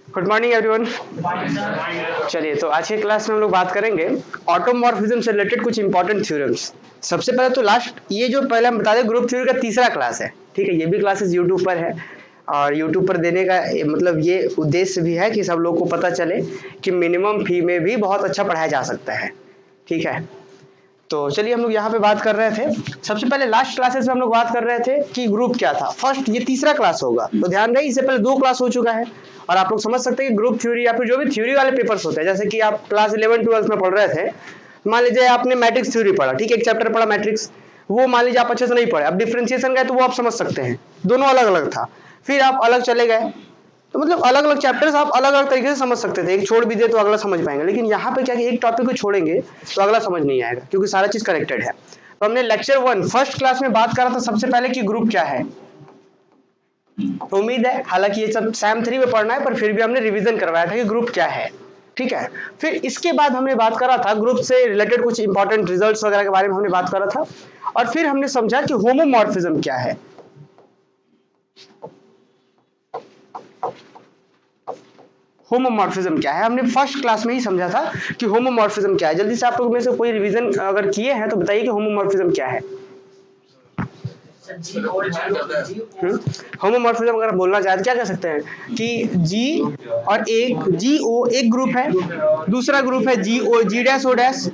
Good morning everyone. चलिए, तो आज के क्लास में हम लोग बात करेंगे ऑटोमॉर्फिज्म से रिलेटेड कुछ इंपॉर्टेंट थ्योरम्स। सबसे पहले तो ये जो पहले हम बता दें, ग्रुप थ्योरी का तीसरा क्लास है, ठीक है। ये भी क्लासेस यूट्यूब पर है और यूट्यूब पर देने का मतलब ये उद्देश्य भी है कि सब लोग को पता चले कि मिनिमम फी में भी बहुत अच्छा पढ़ाया जा सकता है, ठीक है। तो चलिए, हम लोग यहाँ पे बात कर रहे थे। सबसे पहले लास्ट क्लासेस में हम लोग बात कर रहे थे कि ग्रुप क्या था। फर्स्ट, ये तीसरा क्लास होगा, तो ध्यान रहे इससे पहले 2 क्लास हो चुका है और आप लोग समझ सकते हैं कि ग्रुप थ्योरी या फिर जो भी थ्योरी वाले पेपर्स होते हैं, जैसे कि आप क्लास 11-12 में पढ़ रहे थे, मान लीजिए आपने मैट्रिक्स थ्योरी पढ़ा, ठीक है, एक चैप्टर पढ़ा मैट्रिक्स, वो मान लीजिए आप अच्छे से नहीं पढ़े, अब डिफरेंशिएशन गए तो वो आप समझ सकते हैं, दोनों अलग अलग था। फिर आप अलग चले गए, तो मतलब अलग अलग चैप्टर्स आप अलग अलग तरीके से समझ सकते थे, एक छोड़ भी दे तो अगला समझ पाएंगे। लेकिन यहाँ पे क्या कि एक टॉपिक को छोड़ेंगे तो अगला समझ नहीं आएगा, क्योंकि सारा चीज कनेक्टेड है। तो हमने लेक्चर 1 फर्स्ट क्लास में बात करा था सबसे पहले कि ग्रुप क्या है। उम्मीद है, हालांकि ये सब सैम 3 में पढ़ना है, पर फिर भी हमने रिवीजन करवाया था कि ग्रुप क्या है, ठीक है। फिर इसके बाद हमने बात करा था ग्रुप से रिलेटेड कुछ इंपॉर्टेंट रिजल्ट्स वगैरह के बारे में हमने बात करा था, और फिर हमने समझा कि होमोमॉर्फिज्म क्या है। होमोमॉर्फिज्म क्या है हमने फर्स्ट क्लास में ही समझा था कि होमोमॉर्फिज्म क्या है। जल्दी से आप लोग में से कोई रिवीजन अगर किए हैं तो बताइए कि होमोमॉर्फिज्म क्या है। होमोमॉर्फिज्म अगर बोलना चाहे तो क्या कह सकते हैं कि जी और एक जी ओ एक ग्रुप है, दूसरा ग्रुप है जी ओ जी डैश ओ डैश,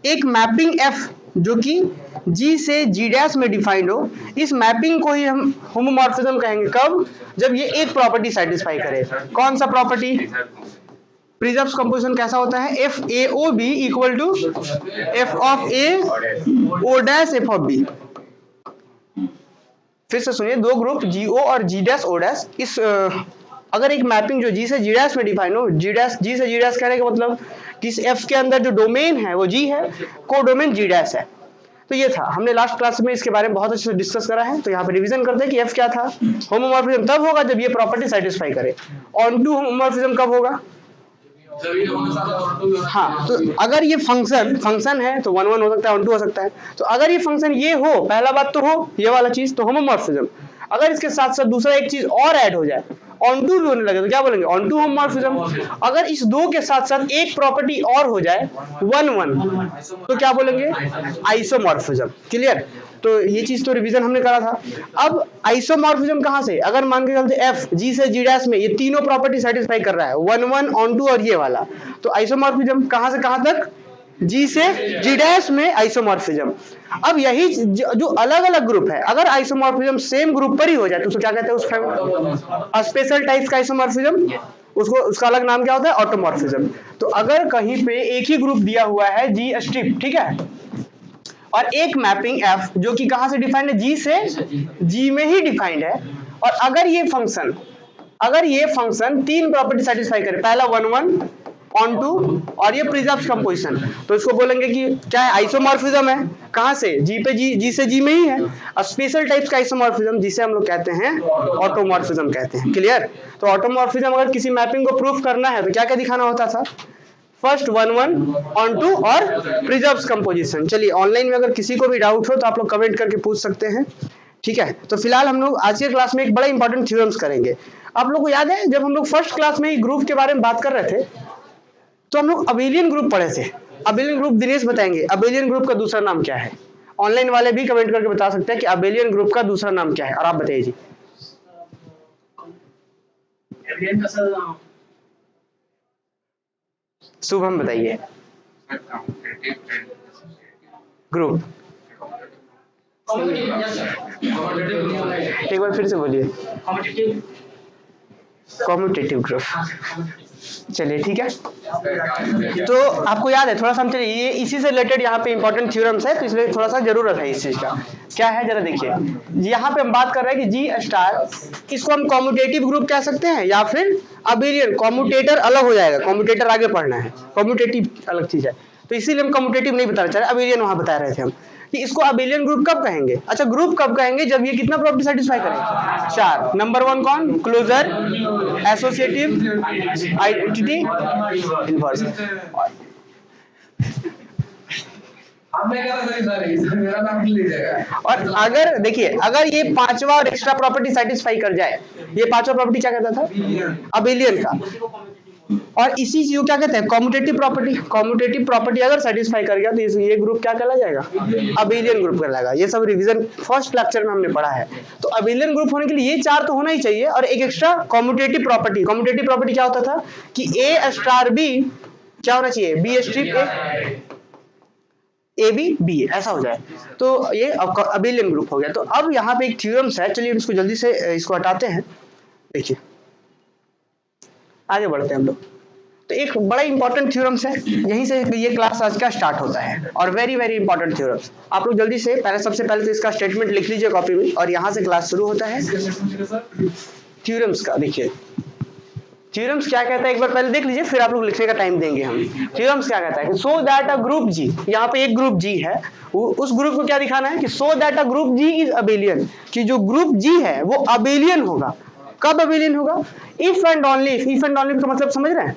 एक मैपिंग एफ जो कि जी से जी डैश में डिफाइंड हो, इस मैपिंग को ही हम होमोमॉर्फिज्म कहेंगे। कब? जब ये एक प्रॉपर्टी सेटिस्फाई करे। कौन सा प्रॉपर्टी? प्रिजर्व्स कंपोजिशन कैसा होता है? F A O B equal to F of A O dash F of B. फिर से सुनिए, दो ग्रुप जी ओ और जी डैश ओ डैश, इस अगर एक मैपिंग जो जी से जी डैश में डिफाइन हो, जी डैश जी से जी डैश कहने का मतलब कि इस एफ के अंदर जो डोमेन है वो जी है, को डोमेन जी डैश है। तो ये था, हमने लास्ट क्लास में इसके बारे में बहुत अच्छे से डिस्कस करा है। तो यहाँ पे रिवीजन करते हैं कि एफ क्या था। होमोमॉर्फिज्म तब होगा जब ये प्रॉपर्टी सेटिस्फाई करे। ऑन टू होमोमॉर्फिज्म कब होगा? हाँ, तो अगर ये फंक्शन है तो 1-1 हो सकता है, 1-2 हो सकता है। तो अगर ये फंक्शन ये हो, पहला बात तो हो ये वाला चीज, तो होमोमॉर्फिज्म। अगर इसके साथ साथ दूसरा एक चीज और ऐड हो जाए, ऑन टू भी होने लगे, तो क्या बोलेंगे? Onto homomorphism. अगर इस दो के साथ साथ एक प्रॉपर्टी और हो जाए 1-1, तो क्या बोलेंगे? आइसोमॉर्फिज्म। क्लियर? तो ये चीज तो रिवीजन हमने करा था। अब आइसोमॉर्फिज्म कहां से? अगर मान के चलते एफ जी से जी डैश में ये तीनों प्रॉपर्टी सेटिस्फाई कर रहा है, 1-1 ऑन टू और ये वाला, तो आइसोमॉर्फिज्म कहां से कहां तक? जी से जी डैश में आइसोमॉर्फिज्म। अब यही जो अलग अलग ग्रुप है, अगर आइसोमॉर्फिज्म सेम ग्रुप पर ही हो जाए तो उसको क्या कहते हैं? उस स्पेशल टाइप्स का आइसोमॉर्फिज्म, उसको उसका अलग नाम क्या होता है? ऑटोमॉर्फिज्म। तो अगर कहीं पे एक ही ग्रुप दिया हुआ है जी स्ट्रिप, ठीक है, और एक मैपिंग एफ जो कि कहां से डिफाइंड है? जी से जी में ही डिफाइंड है, और अगर ये फंक्शन तीन प्रॉपर्टी सेटिस्फाई करे, पहला 1-1 ऑन टू और ये प्रिजर्व्स कंपोजिशन, तो इसको बोलेंगे कि क्या है? आइसोमॉर्फिज्म है। कहां से? जी पे जी से जी में ही है। स्पेशल टाइप्स का आइसोमॉर्फिज्म जिसे हम लोग कहते हैं ऑटोमॉर्फिज्म कहते हैं। क्लियर? तो ऑटोमॉर्फिज्म अगर किसी मैपिंग को प्रूफ करना है तो क्या क्या दिखाना होता था? फर्स्ट 1-1 ऑन टू और प्रिजर्व्स कंपोजिशन। चलिए, ऑनलाइन में अगर किसी को भी डाउट हो तो आप लोग कमेंट करके पूछ सकते हैं, ठीक है। तो फिलहाल हम लोग आज के क्लास में एक बड़ा इंपॉर्टेंट थ्योरम्स करेंगे। आप लोग को याद है जब हम लोग फर्स्ट क्लास में ग्रुप के बारे में बात कर रहे थे तो हम लोग अबेलियन ग्रुप पढ़े थे। अबेलियन ग्रुप दिनेश बताएंगे अबेलियन ग्रुप का दूसरा नाम क्या है। ऑनलाइन वाले भी कमेंट करके बता सकते हैं कि अबेलियन ग्रुप का दूसरा नाम क्या है, और आप बताइए जी। शुभम बताइए। ग्रुप एक बार फिर से बोलिए। Commutative group. चलिए, ठीक है। तो आपको याद है, थोड़ा सा हम चलिए, ये इसी से रिलेटेड यहाँ पे इंपॉर्टेंट थ्योरम्स है, तो इसलिए थोड़ा सा जरूरत है इस चीज का। क्या है जरा देखिए, यहाँ पे हम बात कर रहे हैं कि जी स्टार, इसको हम कॉम्यूटेटिव ग्रुप कह सकते हैं या फिर अबेलियन। कॉम्यूटेटर अलग हो जाएगा, कॉम्यूटेटर आगे पढ़ना है, कॉम्यूटेटिव अलग चीज है, तो इसीलिए हम कॉम्यूटेटिव नहीं बता रहे, अबेलियन वहां बता रहे थे हम कि इसको अबेलियन ग्रुप कब कहेंगे। अच्छा, ग्रुप कब कहेंगे? जब ये कितना प्रॉपर्टी सेटिस्फाई करेगा? 4। नंबर 1 कौन? Closure, associative, identity, inverse. अब मैं क्या सर मेरा नाम ले जाएगा। और अगर देखिए अगर ये पांचवा और एक्स्ट्रा प्रॉपर्टी सेटिस्फाई कर जाए, ये पांचवा प्रॉपर्टी क्या कहता था, अबेलियन का, और इसी चीज को क्या कहते हैं, कॉम्यूटेटिव प्रॉपर्टी। कॉम्यूटेटिव प्रॉपर्टी अगर सेटिस्फाई कर गया तो ये ग्रुप क्या कहला जाएगा, अबेलियन ग्रुप कहलाएगा। ये सब रिवीजन फर्स्ट लेक्चर में हमने पढ़ा है। तो अबेलियन ग्रुप होने के लिए ये चार तो होना ही चाहिए, और एक extra commutative property. Commutative property क्या होता था कि ए स्टार बी क्या होना चाहिए, B strip A B B ऐसा हो जाए, तो ये अबेलियन ग्रुप हो गया। तो अब यहाँ पे एक थ्योरम्स है, चलिए इसको जल्दी से इसको हटाते हैं। देखिए आगे बढ़ते हैं हम लोग। तो एक बड़ा इंपॉर्टेंट थ्योरम्स है, यहीं से ये क्लास आज का स्टार्ट होता है, और वेरी वेरी इंपॉर्टेंट थ्योरम्स। आप लोग जल्दी से पहले, सबसे पहले तो इसका स्टेटमेंट लिख लीजिए कॉपी में, और यहाँ से क्लास शुरू होता है थ्योरम्स का। देखिए थ्योरम्स क्या कहता है एक बार पहले देख लीजिए, फिर आप लोग लिखने का टाइम देंगे हम। थ्योरम्स क्या कहता है कि सो दैट अ ग्रुप जी, यहाँ पे एक ग्रुप जी है, उस ग्रुप को क्या दिखाना है कि so that a group G is abelian, कि जो ग्रुप जी है वो अबेलियन होगा। कब अबेलियन होगा, if and only if. If and only का मतलब समझ रहे हैं,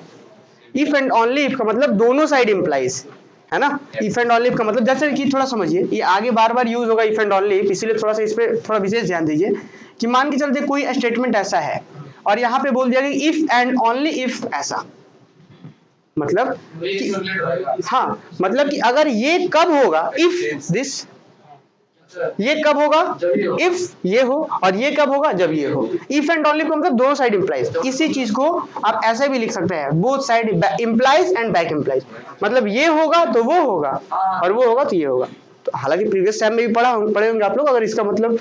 इफ एंड ओनली इफ का मतलब दोनों साइड इंप्लाइज है ना। इफ एंड ओनली इफ का मतलब जैसे कि थोड़ा समझिए, ये आगे बार बार यूज होगा इफ एंड ओनली इफ, इसीलिए थोड़ा सा इस पे थोड़ा विशेष ध्यान दीजिए। कि मान के चलते कोई स्टेटमेंट ऐसा है और यहाँ पे बोल दिया कि इफ एंड ओनली इफ ऐसा, मतलब हाँ, मतलब कि अगर ये कब होगा, इफ दिस, ये कब होगा इफ ये हो, और ये कब होगा जब ये हो। इफ एंड ओनली को मतलब दोनों साइड इंप्लाइज। इसी चीज को आप ऐसे भी लिख सकते हैं, both side implies and back implies, मतलब ये होगा तो वो होगा, और वो होगा तो ये होगा। तो हालांकि प्रीवियस टाइम में भी पढ़े होंगे आप लोग, अगर इसका मतलब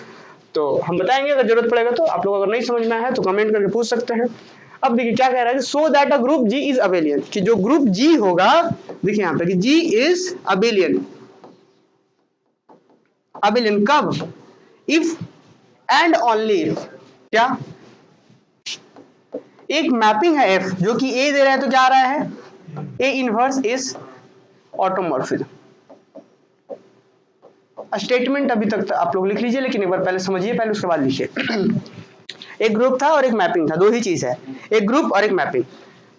तो हम बताएंगे अगर जरूरत पड़ेगा तो। आप लोग अगर नहीं समझ में आया है तो कमेंट करके पूछ सकते हैं। अब देखिए क्या कह रहा है, so that a group G is abelian, कि जो ग्रुप जी होगा, देखिए यहाँ पे कि जी इज अबेलियन। अबेलियन कब, इफ एंड ओनली इफ। क्या, एक मैपिंग है एफ जो कि ए दे रहा है, तो क्या आ रहा है, ए इनवर्स इज ऑटोमॉर्फिज्म। स्टेटमेंट अभी तक आप लोग लिख लीजिए, लेकिन एक बार पहले समझिए, पहले उसके बाद लिखिए। एक ग्रुप था और एक मैपिंग था, दो ही चीज है, एक ग्रुप और एक मैपिंग।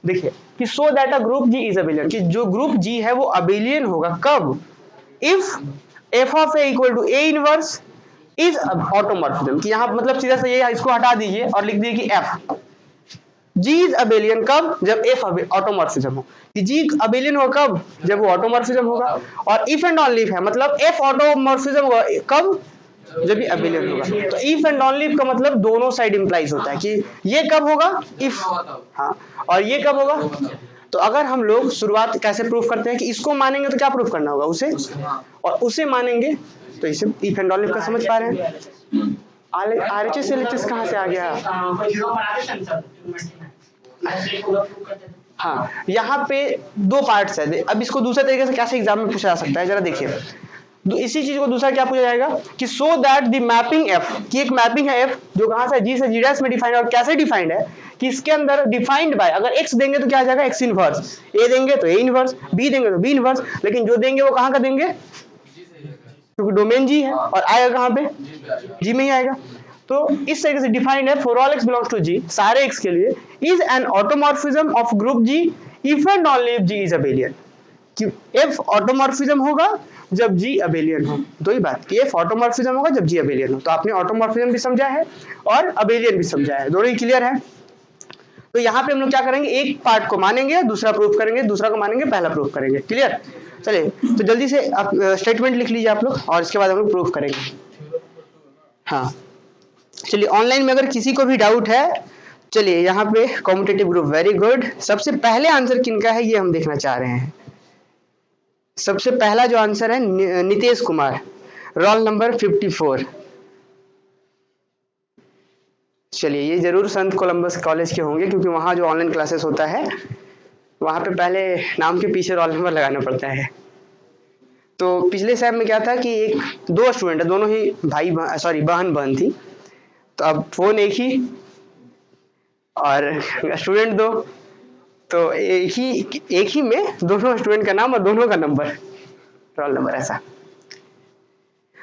देखिए कि so that a group G is abelian, कि जो ग्रुप जी है वो अबेलियन होगा कब, if F of A equal to A inverse is automorphism. कि यहाँ मतलब सीधा सा ये, इसको हटा दीजिए और लिख दीजिए कि एफ जी इज अबेलियन कब, जब एफ ऑटोमॉर्फिज्म हो। कि जी अबेलियन होगा कब, जब वो ऑटोमॉर्फिज्म होगा। और इफ एंड ओनली इफ है, मतलब एफ ऑटोमॉर्फिज्म होगा कब, जब ये अबेलियन होगा। तो इफ एंड ओनली इफ का मतलब दोनों साइड इंप्लाइज होता है, कि ये कब होगा इफ, हाँ, और ये कब होगा। तो अगर हम लोग शुरुआत कैसे प्रूफ करते हैं कि इसको मानेंगे तो क्या प्रूफ करना होगा, उसे, और उसे मानेंगे तो इसे इफ एंड ओनली इफ का समझ पा रहे हैं। आरएचएस एलएचएस कहाँ से आ गया, हाँ, यहाँ पे दो पार्ट्स है। अब इसको दूसरे तरीके से कैसे एग्जाम में पूछा जा सकता है, जरा देखिए। इसी चीज को दूसरा क्या पूछा जाएगा कि so that the mapping F, कि एक मैपिंग है एफ जो कहां से जी से जी डैश में डिफाइंड है, और कैसे डिफाइंड है कि इसके अंदर डिफाइंड बाय, अगर एक्स देंगे तो क्या आ जाएगा एक्स इनवर्स, ए देंगे तो ए इनवर्स, बी देंगे तो बी इनवर्स, लेकिन जो देंगे वो कहां का देंगे, क्योंकि डोमेन जी है, और आएगा कहां पे, जी में ही आएगा। तो इस तरीके से डिफाइंड है for all x belongs to G, सारे एक्स के लिए, is an automorphism of group G if and only if G is abelian. कि एफ ऑटोमॉर्फिज्म होगा जब जी अबेलियन हो, दो ही बात, कि एफ ऑटोमॉर्फिज्म होगा जब जी अबेलियन हो। तो आपने ऑटोमॉर्फिज्म भी समझा है और अबेलियन भी समझा है, दोनों ही क्लियर है। तो यहाँ पे हम लोग क्या करेंगे, एक पार्ट को मानेंगे दूसरा प्रूफ करेंगे, दूसरा को मानेंगे पहला प्रूफ करेंगे, क्लियर। चलिए तो जल्दी से आप स्टेटमेंट लिख लीजिए आप लोग, और इसके बाद हम लोग प्रूफ करेंगे। हाँ चलिए, ऑनलाइन में अगर किसी को भी डाउट है, चलिए यहाँ पे कॉम्पिटिटिव ग्रुप, वेरी गुड। सबसे पहले आंसर किनका है ये हम देखना चाह रहे हैं। सबसे पहला जो आंसर है नितेश कुमार, रोल नंबर 54। चलिए ये जरूर संत कोलंबस कॉलेज के होंगे, क्योंकि वहाँ जो ऑनलाइन क्लासेस होता है वहाँ पे पहले नाम के पीछे रोल नंबर लगाना पड़ता है। तो पिछले सेम में क्या था कि दो स्टूडेंट है, दोनों ही बहन थी। तो अब फोन एक ही और स्टूडेंट दो, तो एक ही में दोनों स्टूडेंट का नाम और दोनों का नंबर, रोल नंबर ऐसा।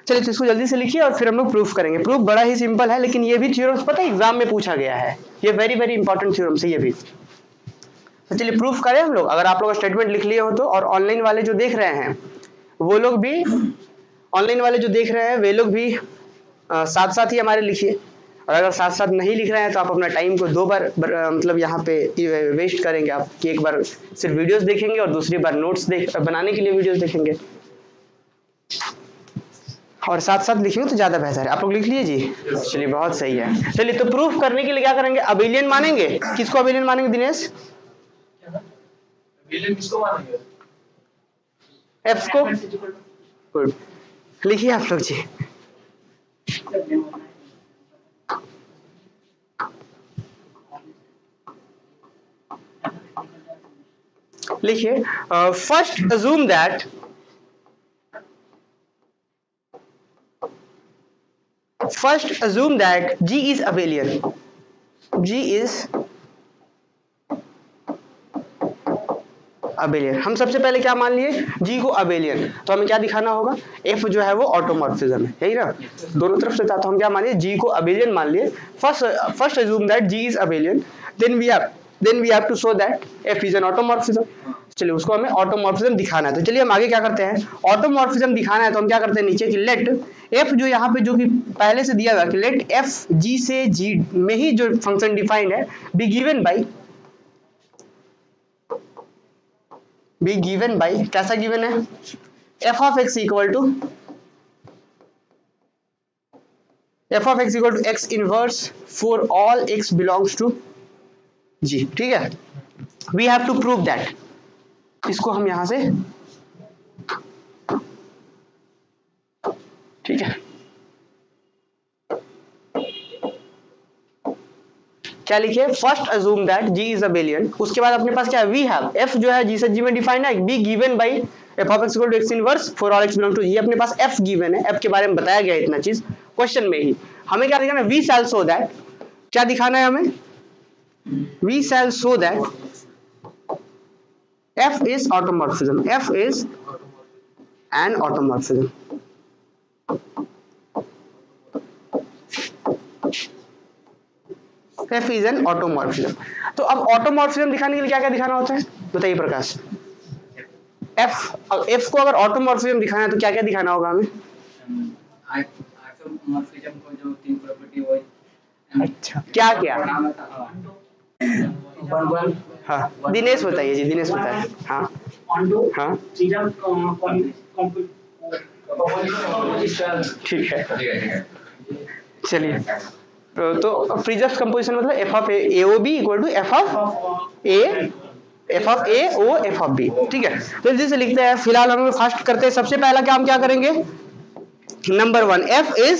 चलिए तो इसको जल्दी से लिखिए और फिर हम लोग प्रूफ करेंगे। प्रूफ बड़ा ही सिंपल है, लेकिन ये भी थ्योरम्स पता है एग्जाम में पूछा गया है, ये वेरी वेरी इंपॉर्टेंट थ्योरम्स है ये भी। तो चलिए प्रूफ करें हम लोग। अगर आप लोग स्टेटमेंट लिख लिए हो तो, और ऑनलाइन वाले जो देख रहे हैं वो लोग भी, ऑनलाइन वाले जो देख रहे हैं वे लोग भी साथ साथ ही हमारे लिखिए। और अगर साथ साथ नहीं लिख रहे हैं तो आप अपना टाइम को दो बार मतलब यहाँ पे वेस्ट करेंगे आप, कि एक बार सिर्फ वीडियोस देखेंगे और दूसरी बार नोट्स बनाने के लिए वीडियोस देखेंगे। और साथ साथ लिखेंगे तो ज्यादा बेहतर है। आप लोग लिख लिए जी? चलिए बहुत सही है। चलिए तो प्रूफ करने के लिए क्या करेंगे, अबेलियन मानेंगे। किसको अबेलियन मानेंगे दिनेश? किसको मानेंगे? एफ को। गुड, लिखिए आप लोग जी। लिखिए first assume that G is abelian. G is abelian. हम सबसे पहले क्या मान लिए, G को अबेलियन। तो हमें क्या दिखाना होगा, F जो है वो ऑटोमॉर्फिज्म है, यही ना, दोनों तरफ से था। तो हम क्या मान लिए, G को अबेलियन मान लिए। First assume that G is abelian, then we have to show that F is an automorphism. चलिए उसको हमें ऑटोमॉर्फिज्म दिखाना है। तो चलिए हम आगे क्या करते हैं, ऑटोमॉर्फिज्म दिखाना है तो हम क्या करते हैं, नीचे की लेट F जो यहाँ पे जो कि पहले से दिया हुआ कि लेट F G से G में ही जो फंक्शन डिफाइंड है बी गिवन बाई कैसा गिवन है, f of x equal to x inverse for all x belongs to G। ठीक है, we have to prove that. इसको हम यहां से, ठीक है, क्या लिखे, first assume that G is abelian. उसके बाद अपने पास क्या है, वी हैव F जो है G से G में डिफाइंड है, be given by f of x equal to x inverse for all x belong to G। अपने पास F गिवन है, F के बारे में बताया गया इतना चीज क्वेश्चन में ही। हमें क्या दिखाना है, वी शैल शो दैट, क्या दिखाना है हमें, we shall show that F is automorphism, F is an automorphism। F is an automorphism। तो अब ऑटोमॉर्फिज्म दिखाने के लिए क्या क्या दिखाना होता है, बताइए प्रकाश। F को अगर ऑटोमॉर्फिज्म दिखाना है तो क्या क्या दिखाना होगा हमें, ऑटोमॉर्फिज्म को जो तीन प्रॉपर्टी हो, अच्छा क्या क्या, हाँ दिनेश बताइए जी, दिनेश बताइए। हाँ हाँ ठीक है, चलिए तो फ्रीजर्स कंपोजिशन मतलब f of AOB equal to f of A O F of B। ठीक है, तो जल्दी से लिखते हैं। फिलहाल हम फास्ट करते हैं। सबसे पहला काम क्या करेंगे, नंबर 1 F is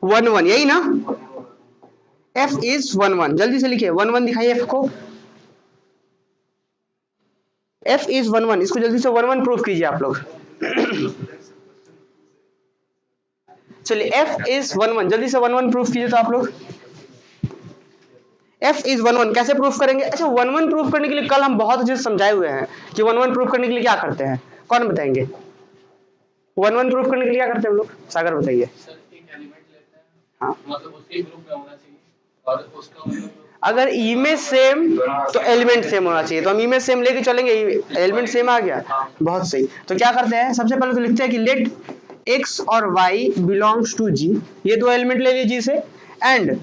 1 1, यही ना, F is 1 1, जल्दी से लिखिए 1 1 दिखाइए F को, F is 1 1, इसको जल्दी से 1 1 प्रूफ कीजिए आप लोग। चलिए F is 1 1, जल्दी से 1 1 प्रूफ कीजिए तो आप लोग। F is 1 1 कैसे प्रूफ करेंगे, अच्छा 1 1 प्रूफ करने के लिए कल हम बहुत अच्छे से समझाए हुए हैं कि 1 1 प्रूफ करने के लिए क्या करते हैं, कौन बताएंगे, 1 1 प्रूफ करने के लिए क्या करते हैं हम लोग, सागर बताइए। हाँ मतलब उसके ग्रुप में होना चाहिए और उसका अगर इमेज सेम तो एलिमेंट सेम होना चाहिए, तो हम इमेज सेम लेके चलेंगे, एलिमेंट सेम आ गया, बहुत सही। तो क्या करते हैं, सबसे पहले तो लिखते हैं कि लेट x और y बिलोंग्स टू G, ये दो एलिमेंट ले लिए G से, एंड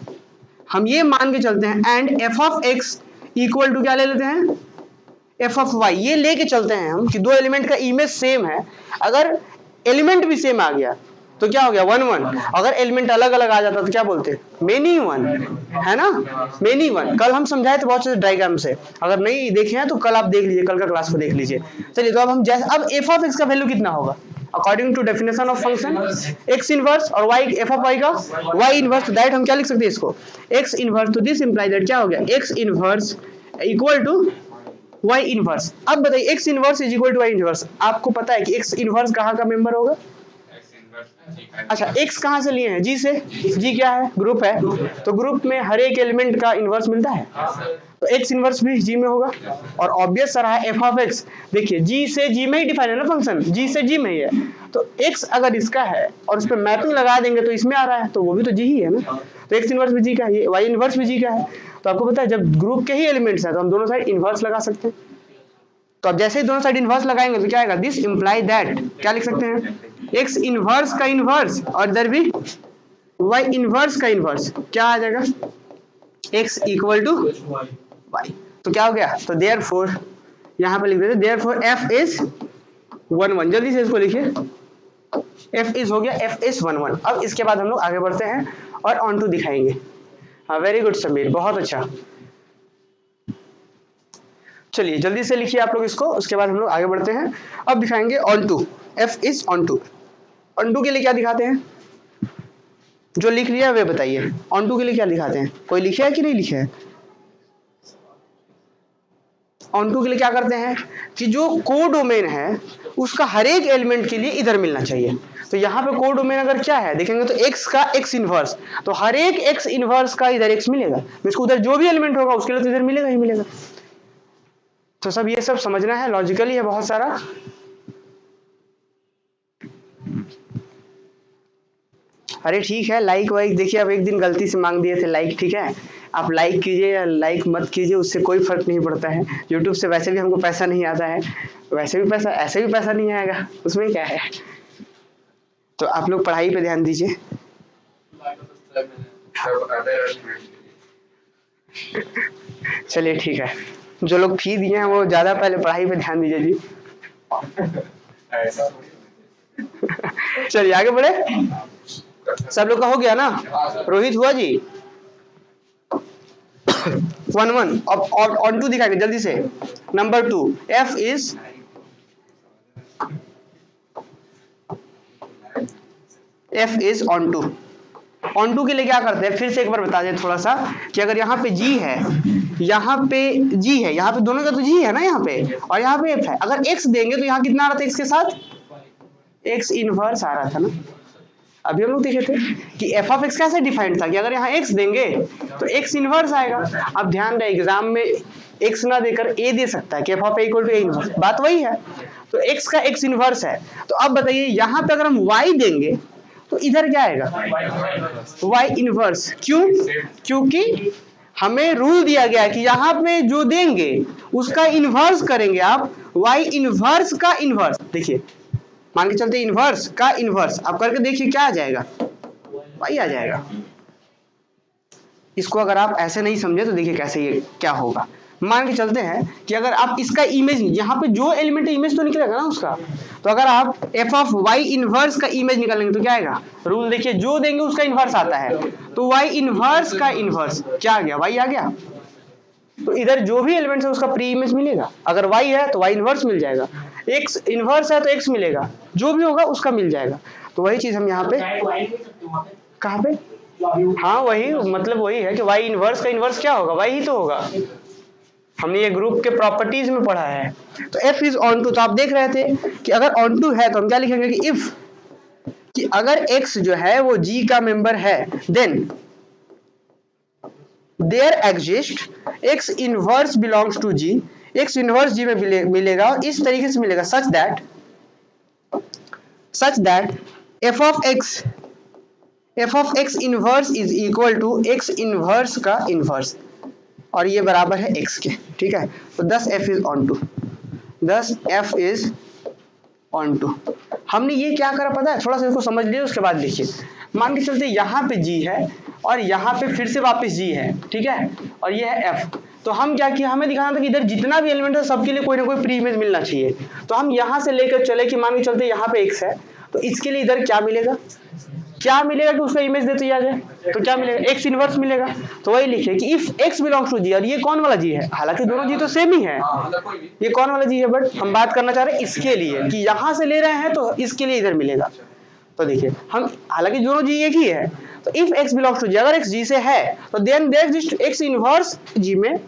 हम ये मान के चलते हैं and f of x equal to क्या ले लेते हैं, f of y, ये लेके चलते हैं हम कि दो एलिमेंट का इमेज सेम है। अगर एलिमेंट भी सेम आ गया तो क्या हो गया 1 1, अगर एलिमेंट अलग अलग आ जाता तो क्या बोलते, मेनी वन, है ना, मेनी वन। कल हम समझाए थे बहुत से डायग्राम से, अगर नहीं देखे हैं तो कल आप देख लीजिए, कल का क्लास को देख लीजिए। चलिए तो अब हम जैसे, अब f of x का वैल्यू कितना होगा, according to definition of function x inverse और y f of y का y इनवर्स, तो दैट हम क्या लिख सकते हैं इसको x इनवर्स। तो दिस इंप्लाई दैट क्या हो गया, x inverse equal to y inverse. अब बताइए x inverse is equal to y inverse, आपको पता है कि x इनवर्स कहाँ का मेंबर होगा, अच्छा x कहां से लिए हैं, G से, G क्या है, ग्रुप है, तो ग्रुप में हर एक एलिमेंट का इनवर्स मिलता है, तो x इनवर्स भी G में होगा। और ऑब्वियस सा रहा f of x, देखिए G से G में ही डिफाइन है ना फंक्शन, G से G में ही है, तो x अगर इसका है और उस पर मैपिंग लगा देंगे तो इसमें आ रहा है, तो वो भी तो G ही है ना, तो x इनवर्स भी G का है, ये y इनवर्स भी G का है। तो आपको पता है जब ग्रुप के ही एलिमेंट्स हैं तो हम दोनों साइड इनवर्स लगा सकते हैं। तो अब जैसे ही दोनों साइड इनवर्स लगाएंगे तो क्या आएगा, दिस इंप्लाई दैट, क्या लिख सकते हैं, एक्स इनवर्स का इनवर्स और इधर भी वाई इनवर्स का इनवर्स, क्या आ जाएगा, एक्स इक्वल टू वाई। तो क्या हो गया, तो देयरफॉर यहाँ पे लिख देते, देयरफॉर एफ इज 1 1, जल्दी से इसको लिखिए, एफ इज हो गया, एफ इज 1 1। अब इसके बाद हम लोग आगे बढ़ते हैं और ऑन टू दिखाएंगे। हाँ वेरी गुड समीर, बहुत अच्छा। चलिए जल्दी से लिखिए आप लोग इसको, उसके बाद हम लोग आगे बढ़ते हैं। अब दिखाएंगे onto, F is onto. Onto के लिए क्या दिखाते हैं, जो लिख लिया वे बताइए, ऑन टू के लिए क्या दिखाते हैं, कोई लिखे है कि नहीं लिखे है। ऑन टू के लिए क्या करते हैं कि जो कोडोमेन है उसका हर एक एलिमेंट के लिए इधर मिलना चाहिए। तो यहाँ पे कोडोमेन अगर क्या है देखेंगे तो x का x इनवर्स, तो हर एक x इनवर्स का इधर x मिलेगा, इसको उधर जो भी एलिमेंट होगा उसके लिए तो इधर मिलेगा ही मिलेगा। तो सब ये सब समझना है, लॉजिकली है बहुत सारा। अरे ठीक है, लाइक वाइक देखिए, अब एक दिन गलती से मांग दिए थे लाइक, ठीक है, आप लाइक कीजिए या लाइक मत कीजिए, उससे कोई फर्क नहीं पड़ता है। यूट्यूब से वैसे भी हमको पैसा नहीं आता है, वैसे भी पैसा, ऐसे भी पैसा नहीं आएगा, उसमें क्या है। तो आप लोग पढ़ाई पे ध्यान दीजिए। चलिए ठीक है, जो लोग फी दिए हैं वो ज्यादा पहले पढ़ाई पे ध्यान दीजिए जी। चलिए आगे बढ़े, सब लोग का हो गया ना, रोहित हुआ जी 1 1। अब ऑन टू दिखाएंगे जल्दी से। Number 2, F is onto. Onto के लिए क्या करते हैं, फिर से एक बार बता दें थोड़ा सा, कि अगर यहाँ पे जी है, यहाँ पे जी है, यहाँ पे दोनों का तो जी है ना यहाँ पे, और यहाँ पे एफ है, अगर एक्स देंगे तो यहाँ कितना आ रहा था, एक्स के साथ एक्स इनवर्स आ रहा था ना। अभी हम लोग देखे थे कि एफ ऑफ एक्स कैसे डिफाइंड था, कि अगर यहाँ एक्स देंगे तो एक्स इनवर्स आएगा। अब ध्यान रहे एग्जाम में एक्स ना देकर ए दे सकता है कि F of A equal to A inverse, बात वही है। तो एक्स का एक्स इनवर्स है, तो अब बताइए यहाँ पे अगर हम वाई देंगे तो इधर क्या आएगा, वाई इनवर्स। क्यों, क्योंकि हमें रूल दिया गया है कि यहाँ पे जो देंगे उसका इनवर्स करेंगे आप, वाई इनवर्स का इनवर्स। देखिए मान के चलते इनवर्स का इनवर्स, आप करके देखिए क्या आ जाएगा, वाई आ जाएगा। इसको अगर आप ऐसे नहीं समझे तो देखिए कैसे ये क्या होगा। मान के चलते हैं कि अगर आप इसका इमेज, यहाँ पे जो एलिमेंट है इमेज तो निकलेगा ना उसका, तो अगर आप एफ ऑफ वाई इनवर्स का इमेज निकालेंगे तो क्या आएगा, रूल देखिए, जो देंगे उसका इनवर्स आता है, तो वाई इनवर्स का इनवर्स क्या आ गया, वाई आ गया। तो इधर जो भी एलिमेंट है उसका प्री इमेज मिलेगा, अगर वाई है तो वाई इनवर्स मिल जाएगा, एक्स इनवर्स है तो एक्स मिलेगा, जो भी होगा उसका मिल जाएगा। तो वही चीज हम यहाँ पे, कहाँ पे, हाँ वही मतलब वही है कि वाई इनवर्स का इनवर्स क्या होगा, वाई ही तो होगा, हमने ये ग्रुप के प्रॉपर्टीज में पढ़ा है। तो एफ इज ऑन टू, तो आप देख रहे थे कि अगर ऑन टू है तो हम क्या लिखेंगे कि इफ, कि अगर x जो है वो g का मेंबर है, then there exist x inverse belongs to g, x inverse g में मिलेगा और इस तरीके से मिलेगा, such that f of x inverse is equal to x inverse का इनवर्स, और ये बराबर है x के, ठीक है। तो 10 f is onto, 10 f is onto. हमने ये क्या करा पता है, थोड़ा सा इसको समझ लिए उसके बाद लिखिए। मान के चलते यहाँ पे g है और यहाँ पे फिर से वापस g है, ठीक है, और ये है f। तो हम क्या किया, हमें दिखाना था कि इधर जितना भी एलिमेंट है सबके लिए कोई ना कोई प्री इमेज मिलना चाहिए। तो हम यहाँ से लेकर चले कि मान के चलते यहाँ पे x है, तो इसके लिए इधर क्या मिलेगा, क्या मिलेगा कि उसका इमेज देते ही आ जाए, तो क्या मिलेगा, x इनवर्स मिलेगा। तो वही लिखे कि if x belongs to g, और ये कौन वाला g है, हालांकि दोनों g तो सेम ही है, ये कौन वाला g है, बट हम बात करना चाह रहे हैं इसके लिए कि यहाँ से ले रहे हैं तो इसके लिए इधर मिलेगा। तो देखिए हम, हालांकि दोनों g एक ही है, तो if x belongs to g, अगर x g से है तो then there exist x inverse g में,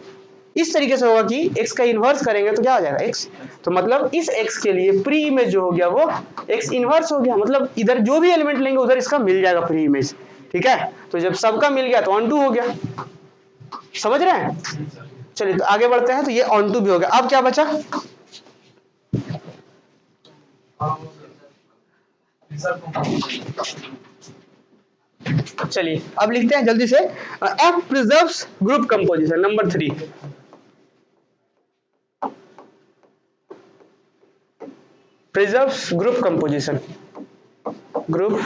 इस तरीके से होगा कि x का इनवर्स करेंगे तो क्या हो जाएगा x, तो मतलब इस x के लिए प्री इमेज जो हो गया वो x इनवर्स हो गया, मतलब इधर जो भी एलिमेंट लेंगे उधर इसका मिल जाएगा प्री इमेज, ठीक है। तो जब सबका मिल गया तो ऑन टू हो गया, समझ रहे हैं। चलिए तो आगे बढ़ते हैं, तो ये ऑन टू भी हो गया। अब क्या बचा, चलिए अब लिखते हैं जल्दी से, f preserves group composition. Number 3, preserves group composition, group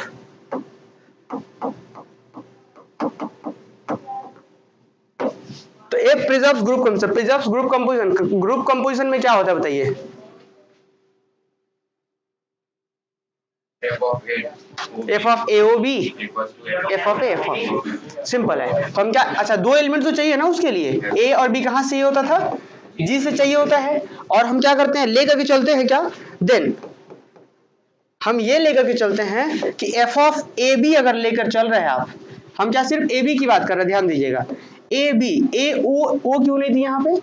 तो f preserves group composition, preserves group composition, group composition में क्या होता है बताइए? F of A O b F of A F of, simple है। तो हम क्या, अच्छा दो एलिमेंट तो चाहिए ना उसके लिए, ए और बी कहाँ से चाहिए होता था? जी से चाहिए होता है। और हम क्या करते हैं, लेकर के चलते हैं क्या, देन हम ये लेकर के चलते हैं कि एफ ऑफ ए बी अगर लेकर चल रहे हैं आप, हम क्या सिर्फ ए बी की बात कर रहे हैं, ध्यान दीजिएगा, ए बी, ए ओ क्यों नहीं थी यहाँ पे?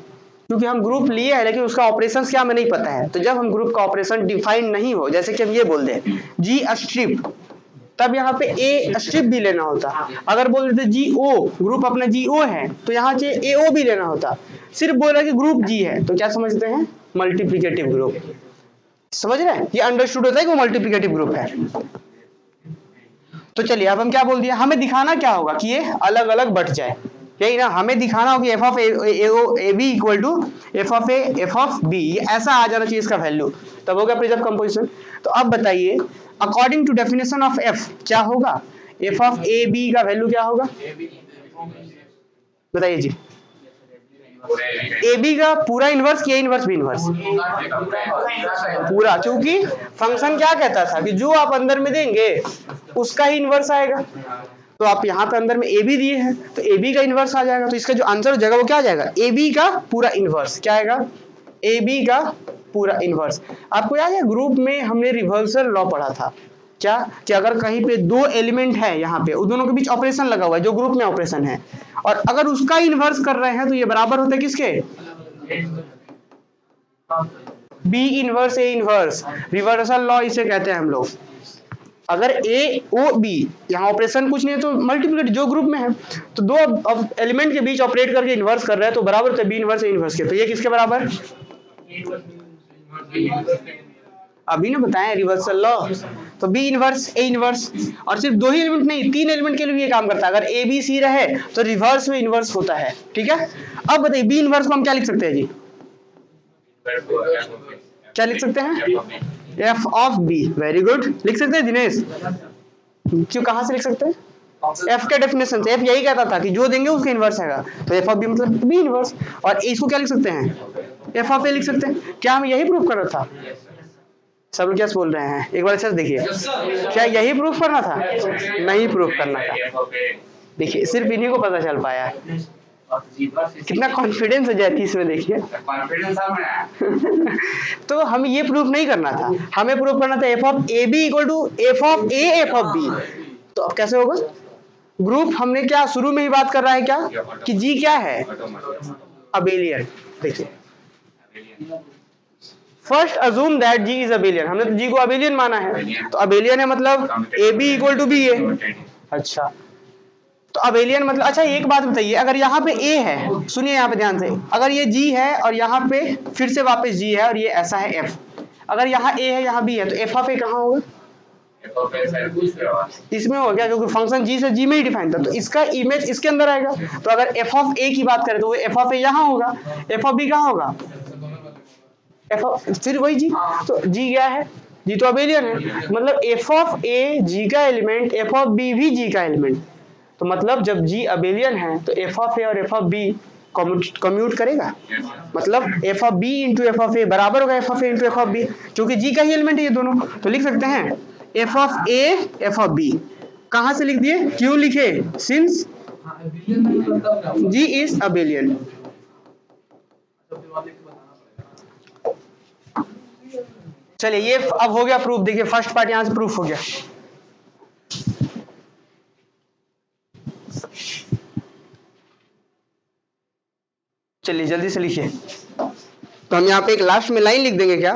क्योंकि हम ग्रुप लिए है लेकिन उसका ऑपरेशंस क्या हमें नहीं पता है। तो जब हम ग्रुप का ऑपरेशन डिफाइन नहीं हो, जैसे कि हम ये बोल दें जी स्ट्रिप, तब यहाँ पे ए स्ट्रिप भी लेना होता। अगर बोल देते जी ओ, ग्रुप अपना जी ओ है, तो यहाँ से ए ओ भी लेना होता। सिर्फ बोला कि ग्रुप जी है, तो क्या समझते हैं, मल्टीप्लिकेटिव ग्रुप। समझ रहे हैं, ये अंडरस्टूड होता है कि वो मल्टीप्लिकेटिव ग्रुप है। तो चलिए अब हम क्या बोल दिया, हमें दिखाना क्या होगा कि ये अलग अलग बट जाए, यही ना, हमें दिखाना होगा कि F of A B equal to F of A F of B, ऐसा आ जाना चाहिए इसका वैल्यू, तब होगा प्रिजर्व कंपोजिशन। तो अब बताइए according to definition of F क्या होगा, एफ ऑफ ए बी का वैल्यू क्या होगा, बताइए जी? ए बी का पूरा इनवर्स कि ए इनवर्स बी इनवर्स? पूरा, क्योंकि फंक्शन क्या कहता था कि जो आप अंदर में देंगे उसका ही इनवर्स आएगा। तो आप यहाँ पे अंदर में ए बी दिए हैं तो ए बी का इनवर्स आ जाएगा, तो इसका जो आंसर हो जाएगा वो क्या आ जाएगा, ए बी का पूरा इनवर्स। क्या आएगा, ए बी का पूरा इनवर्स। आपको याद है ग्रुप में हमने रिवर्सल लॉ पढ़ा था क्या, कि अगर कहीं पे दो एलिमेंट है, यहाँ पे उन दोनों के बीच ऑपरेशन लगा हुआ है जो ग्रुप में ऑपरेशन है, और अगर उसका इनवर्स कर रहे हैं तो ये बराबर होता है किसके, B inverse A inverse. Reversal law इसे कहते हैं हम लोग। अगर ए ओ बी यहाँ ऑपरेशन कुछ नहीं है तो मल्टीप्लिकेट जो ग्रुप में है, तो दो एलिमेंट के बीच ऑपरेट करके इन्वर्स कर रहे हैं तो बराबर होता है बी इनवर्स ए इनवर्स के। तो ये किसके बराबर, अभी ना बताएं रिवर्सल लॉ, तो बी इनवर्स ए इनवर्स। और सिर्फ दो ही एलिमेंट नहीं, तीन एलिमेंट के लिए भी ये काम करता है। अगर ए बी सी रहे तो रिवर्स में इनवर्स होता है, ठीक है। अब बताइए बी इनवर्स को हम क्या लिख सकते हैं जी, क्या लिख सकते हैं, F of B. Very good, लिख सकते हैं दिनेश? क्यों, कहां से लिख सकते हैं, एफ के डेफिनेशन से। एफ यही कहता था कि जो देंगे उसका इनवर्स आएगा, तो एफ ऑफ बी मतलब बी इनवर्स। और इसको क्या लिख सकते हैं, एफ ऑफ ए लिख सकते हैं। क्या हम यही प्रूफ करना था, सब लोग क्या बोल रहे हैं, एक बार अच्छे से देखिए, क्या यही प्रूफ करना था, नहीं प्रूफ करना था। देखिए सिर्फ इन्हीं को पता चल पाया, कितना कॉन्फिडेंस हो जाती है इसमें, देखिए तो हमें ये प्रूफ नहीं करना था, हमें प्रूफ करना था F of A B equal to F of A F of B. तो अब कैसे होगा, ग्रुप हमने क्या शुरू में ही बात कर रहा है क्या कि जी क्या है, अबेलियन। देखिए first assume that G is abelian, हमने तो जी को अबेलियन माना है, तो अबेलियन है मतलब A B equal to B है। अच्छा तो अबेलियन मतलब, अच्छा एक बात बताइए, अगर यहाँ पे ए है, सुनिए यहाँ पे ध्यान से, अगर ये जी है और यहाँ पे फिर से वापस जी है और ये ऐसा है एफ, अगर यहाँ ए है यहाँ बी है, तो एफ ऑफ ए कहाँ होगा, इसमें होगा क्या, क्योंकि फंक्शन जी से जी में ही डिफाइन था, तो इसका इमेज इसके अंदर आएगा। तो अगर एफ ऑफ ए की बात करें तो वो एफ ऑफ ए यहाँ होगा, एफ ऑफ बी कहाँ होगा, एफ ऑफ फिर वही जी, तो जी क्या है, जी तो अबेलियन है, मतलब एफ ऑफ ए जी का एलिमेंट, एफ ऑफ बी भी जी का एलिमेंट। तो मतलब जब जी अबेलियन है तो एफ ऑफ ए और एफ ऑफ बी कम्यूट करेगा, मतलब f of b into f of a बराबर होगा F of a into f of b, क्योंकि जी का ही एलिमेंट है ये दोनों। तो लिख सकते हैं F of A F of B. कहां से लिख दिए, क्यों लिखे, सिंस जी इज अबेलियन। चलिए ये अब हो गया प्रूफ। देखिए फर्स्ट पार्ट यहां से प्रूफ हो गया। चलिए जल्दी से लिखिए। तो हम यहाँ पे एक लास्ट में लाइन लिख देंगे क्या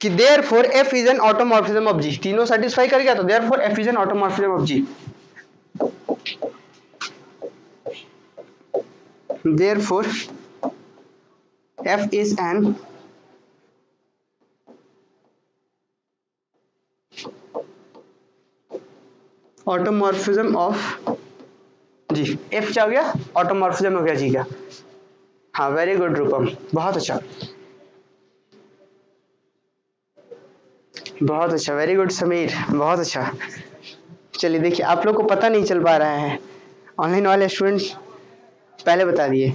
कि therefore f is an automorphism of G. तीनों सेटिस्फाई कर गया तो therefore f is an automorphism of G. Therefore f is an automorphism of G. F क्या हो गया, ऑटोमॉर्फिज्म हो गया जी का। हाँ वेरी गुड रूपम, बहुत अच्छा। बहुत अच्छा, वेरी गुड समीर, बहुत अच्छा। चलिए देखिए, आप लोग को पता नहीं चल पा रहा है, ऑनलाइन वाले स्टूडेंट्स पहले बता दिए।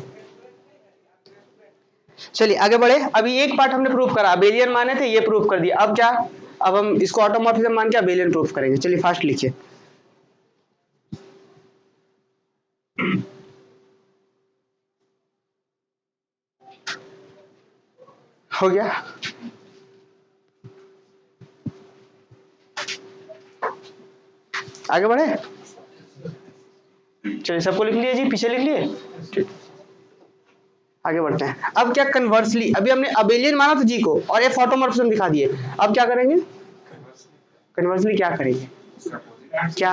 चलिए आगे बढ़े। अभी एक पार्ट हमने प्रूव करा, अबेलियन माने थे, ये प्रूव कर दिया। अब क्या, अब हम इसको ऑटोमॉर्फिज्म मान के अबेलियन प्रूफ करेंगे। चलिए फास्ट लिखिए। हो गया, आगे बढ़े। चलिए सबको लिख लिए जी, पीछे लिख लिए। आगे बढ़ते हैं। अब क्या, कन्वर्सली, अभी हमने अबेलियन माना था जी को और एफ ऑटोमॉर्फिज्म दिखा दिए। अब क्या करेंगे, कन्वर्सली क्या करेंगे, क्या,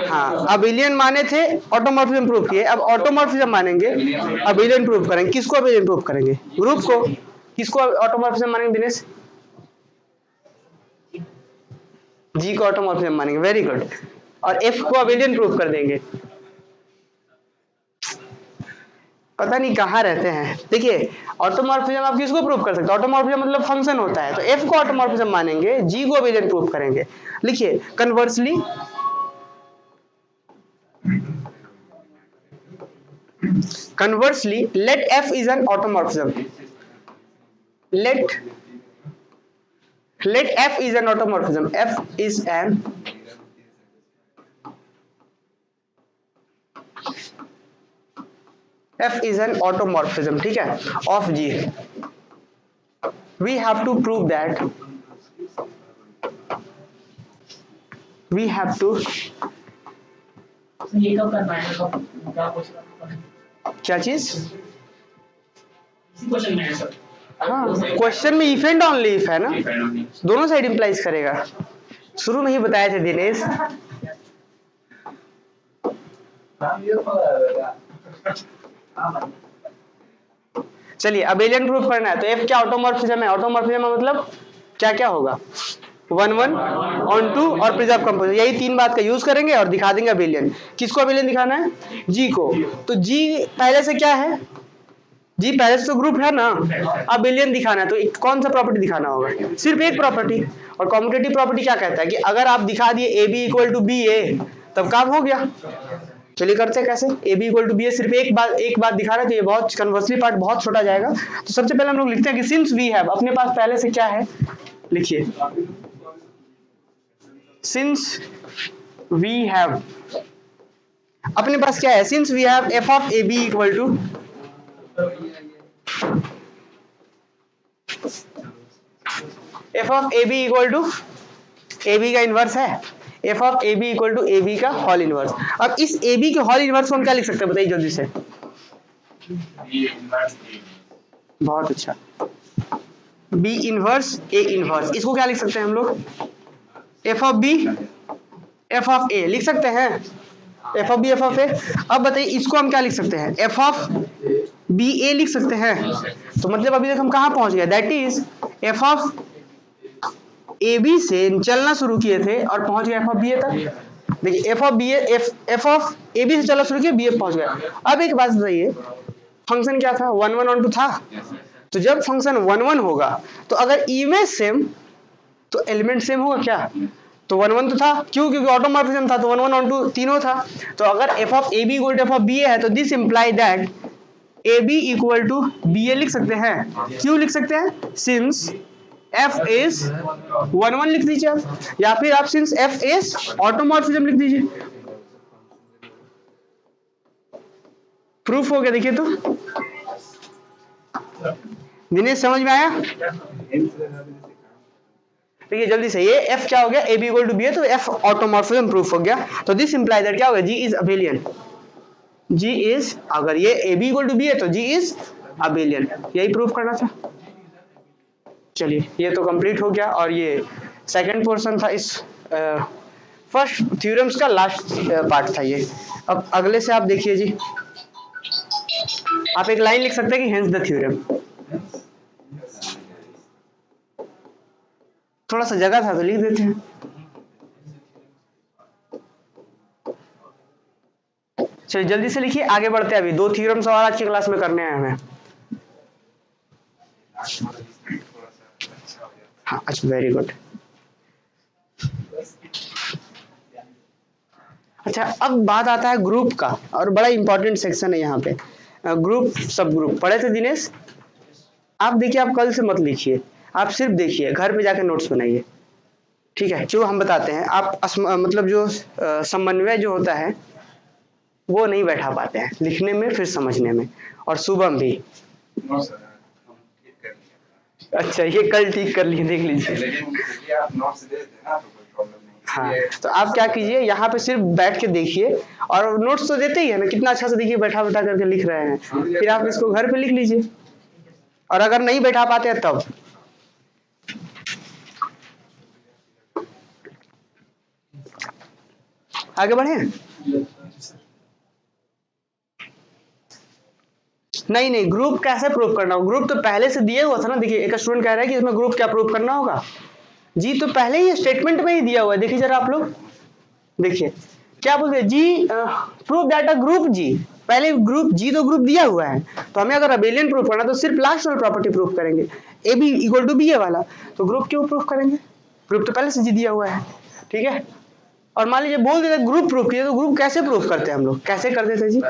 हाँ अबेलियन माने थे, ऑटोमॉर्फिज्म प्रूफ किए, अब ऑटोमॉर्फिज्म मानेंगे, अबेलियन प्रूफ करेंगे। किसको अबेलियन प्रूफ करेंगे, ग्रुप को। किसको ऑटोमॉर्फिज्म मानेंगे दिनेश, जी को ऑटोमॉर्फिज्म मानेंगे, वेरी गुड। और एफ को अबेलियन प्रूफ कर देंगे। पता नहीं कहाँ रहते हैं। देखिए ऑटोमॉर्फिज्म आप किसको प्रूफ कर सकते हैं, ऑटोमॉर्फिज्म मतलब फंक्शन होता है, तो एफ को ऑटोमॉर्फिज्म मानेंगे, जी को अबेलियन प्रूफ करेंगे। लिखिए conversely, conversely let f is an automorphism, let f is an automorphism, f is an automorphism, ठीक है, of G. We have to prove that, we have to, ये कब करना है, क्या क्वेश्चन, क्या चीज, क्वेश्चन में है सर। हाँ क्वेश्चन में इफ एंड ओनली इफ है ना, दोनों साइड इंप्लाइज करेगा। शुरू में ही बताए थे दिनेश। चलिए अबेलियन प्रूफ करना है, तो एफ क्या ऑटोमॉर्फिज्म है, ऑटोमॉर्फिज्म में मतलब क्या क्या होगा, 1 1 ऑन 2 और प्रिजर्व कंपोजिशन, यही तीन बात का यूज करेंगे और दिखा देंगे अबेलियन। किसको अबेलियन दिखाना है, जी को। तो जी पहले से क्या है, जी पहले से तो ग्रुप है ना, अबेलियन दिखाना है तो एक कौन सा प्रॉपर्टी दिखाना होगा, सिर्फ एक प्रॉपर्टी। और कॉम्यूटेटिव प्रॉपर्टी क्या कहता है कि अगर आप दिखा दिए a B equal to b a, तब काम हो गया। चलिए करते हैं कैसे, a B equal to b a, सिर्फ एक बात दिखाना चाहिए, बहुत कन्वर्सली पार्ट बहुत छोटा जाएगा। तो सबसे पहले हम लोग लिखते हैं कि सिंस वी हैव, अपने पास पहले से क्या है, लिखिए सिंस वी हैव, अपने पास क्या है, since we have F of A B equal to, F of A B equal to, A B का इनवर्स है, F of A B equal to A B का होल इनवर्स। अब इस A B के होल इनवर्स को हम क्या लिख सकते हैं, बताइए जल्दी से। बहुत अच्छा, बी इनवर्स ए इनवर्स, इसको क्या लिख सकते हैं हम लोग, f of B F of a लिख सकते हैं, F of B F of a. अब बताइए इसको हम क्या लिख सकते हैं, एफ ऑफ बी ए लिख सकते हैं। तो मतलब अभी तक हम कहाँ पहुंच गए, that is F of A B से चलना शुरू किए थे और पहुंच गए एफ ऑफ बी ए तक। देखिए F of B F of A B से चलना शुरू किया, बी ए पहुंच गया। अब एक बात बताइए, फंक्शन क्या था, 1 1 ऑन 2 था। तो जब फंक्शन 1 1 होगा तो अगर इमेज सेम तो एलिमेंट सेम होगा क्या, तो 1 1 तो था, क्यों, क्योंकि ऑटोमॉर्फिज्म था, तो 1 1 ऑन 2 तीनों था। तो अगर f of A B equal to F of b a है, तो this imply that a B equal to b a लिख सकते हैं। क्यों लिख सकते हैं, सिंस f is 1 1 लिख दीजिए आप, या फिर आप सिंस f is ऑटोमॉर्फिज्म लिख दीजिए। प्रूफ हो गया, देखिए तो दिनेश समझ में आया। देखिए जल्दी से, ये f क्या हो गया, a b equal to b है, तो f ऑटोमॉर्फिज्म प्रूफ हो गया। तो दिस इंप्लाई दैट क्या हो गया, g is abelian, g is, अगर ये a b equal to b है तो g इज अबेलियन, यही प्रूफ करना था। चलिए ये तो कंप्लीट हो गया, और ये सेकंड पोर्शन था इस फर्स्ट थ्योरम्स का, लास्ट पार्ट था ये। अब अगले से आप देखिए जी, आप एक लाइन लिख सकते हैं कि हेंस द थ्योरम, थोड़ा सा जगह था तो लिख देते हैं। चलिए जल्दी से लिखिए, आगे बढ़ते हैं। अभी 2 थ्योरम्स और आज की क्लास में करने हैं हमें। अच्छा वेरी गुड। अच्छा अब बात आता है ग्रुप का, और बड़ा इंपॉर्टेंट सेक्शन है यहाँ पे, ग्रुप सब ग्रुप पढ़े थे दिनेश? आप देखिए, आप कल से मत लिखिए, आप सिर्फ देखिए, घर पे जाकर नोट्स बनाइए, ठीक है? जो हम बताते हैं आप मतलब जो समन्वय जो होता है वो नहीं बैठा पाते हैं लिखने में फिर समझने में। और शुभम भी, नो सर, हम ठीक कर लिया। अच्छा ये कल ठीक कर लिए, देख लीजिए। लेकिन ये आप नोट्स दे देते हैं ना, तो कोई प्रॉब्लम नहीं। हाँ, ये तो आप क्या कीजिए, यहाँ पे सिर्फ बैठ के देखिए, और नोट्स तो देते ही है ना, कितना अच्छा से देखिए बैठा बैठा करके लिख रहे हैं, फिर आप इसको घर पे लिख लीजिए, और अगर नहीं बैठा पाते हैं तब आगे बढ़े। नहीं नहीं, ग्रुप कैसे प्रूफ करना होगा? ग्रुप तो पहले से दिए हुआ था ना। देखिए एक स्टूडेंट कह रहा है कि इसमें ग्रुप क्या प्रूफ करना होगा, जी तो पहले ही स्टेटमेंट में ही दिया हुआ है। देखिए जरा आप लोग देखिए क्या बोलते हैं, जी प्रूफ दैट अ ग्रुप जी, पहले ग्रुप जी तो ग्रुप दिया हुआ है, तो हमें अगर अबेलियन प्रूफ करना तो सिर्फ लास्ट वाला प्रॉपर्टी प्रूफ करेंगे, a B equal to b a वाला, तो ग्रुप क्यों प्रूफ करेंगे? ग्रुप तो पहले से जी दिया हुआ है, ठीक है? और मान लीजिए बोल देते ग्रुप प्रूफ किया, तो ग्रुप कैसे प्रूफ करते हैं हम लोग, कैसे करते थे जी?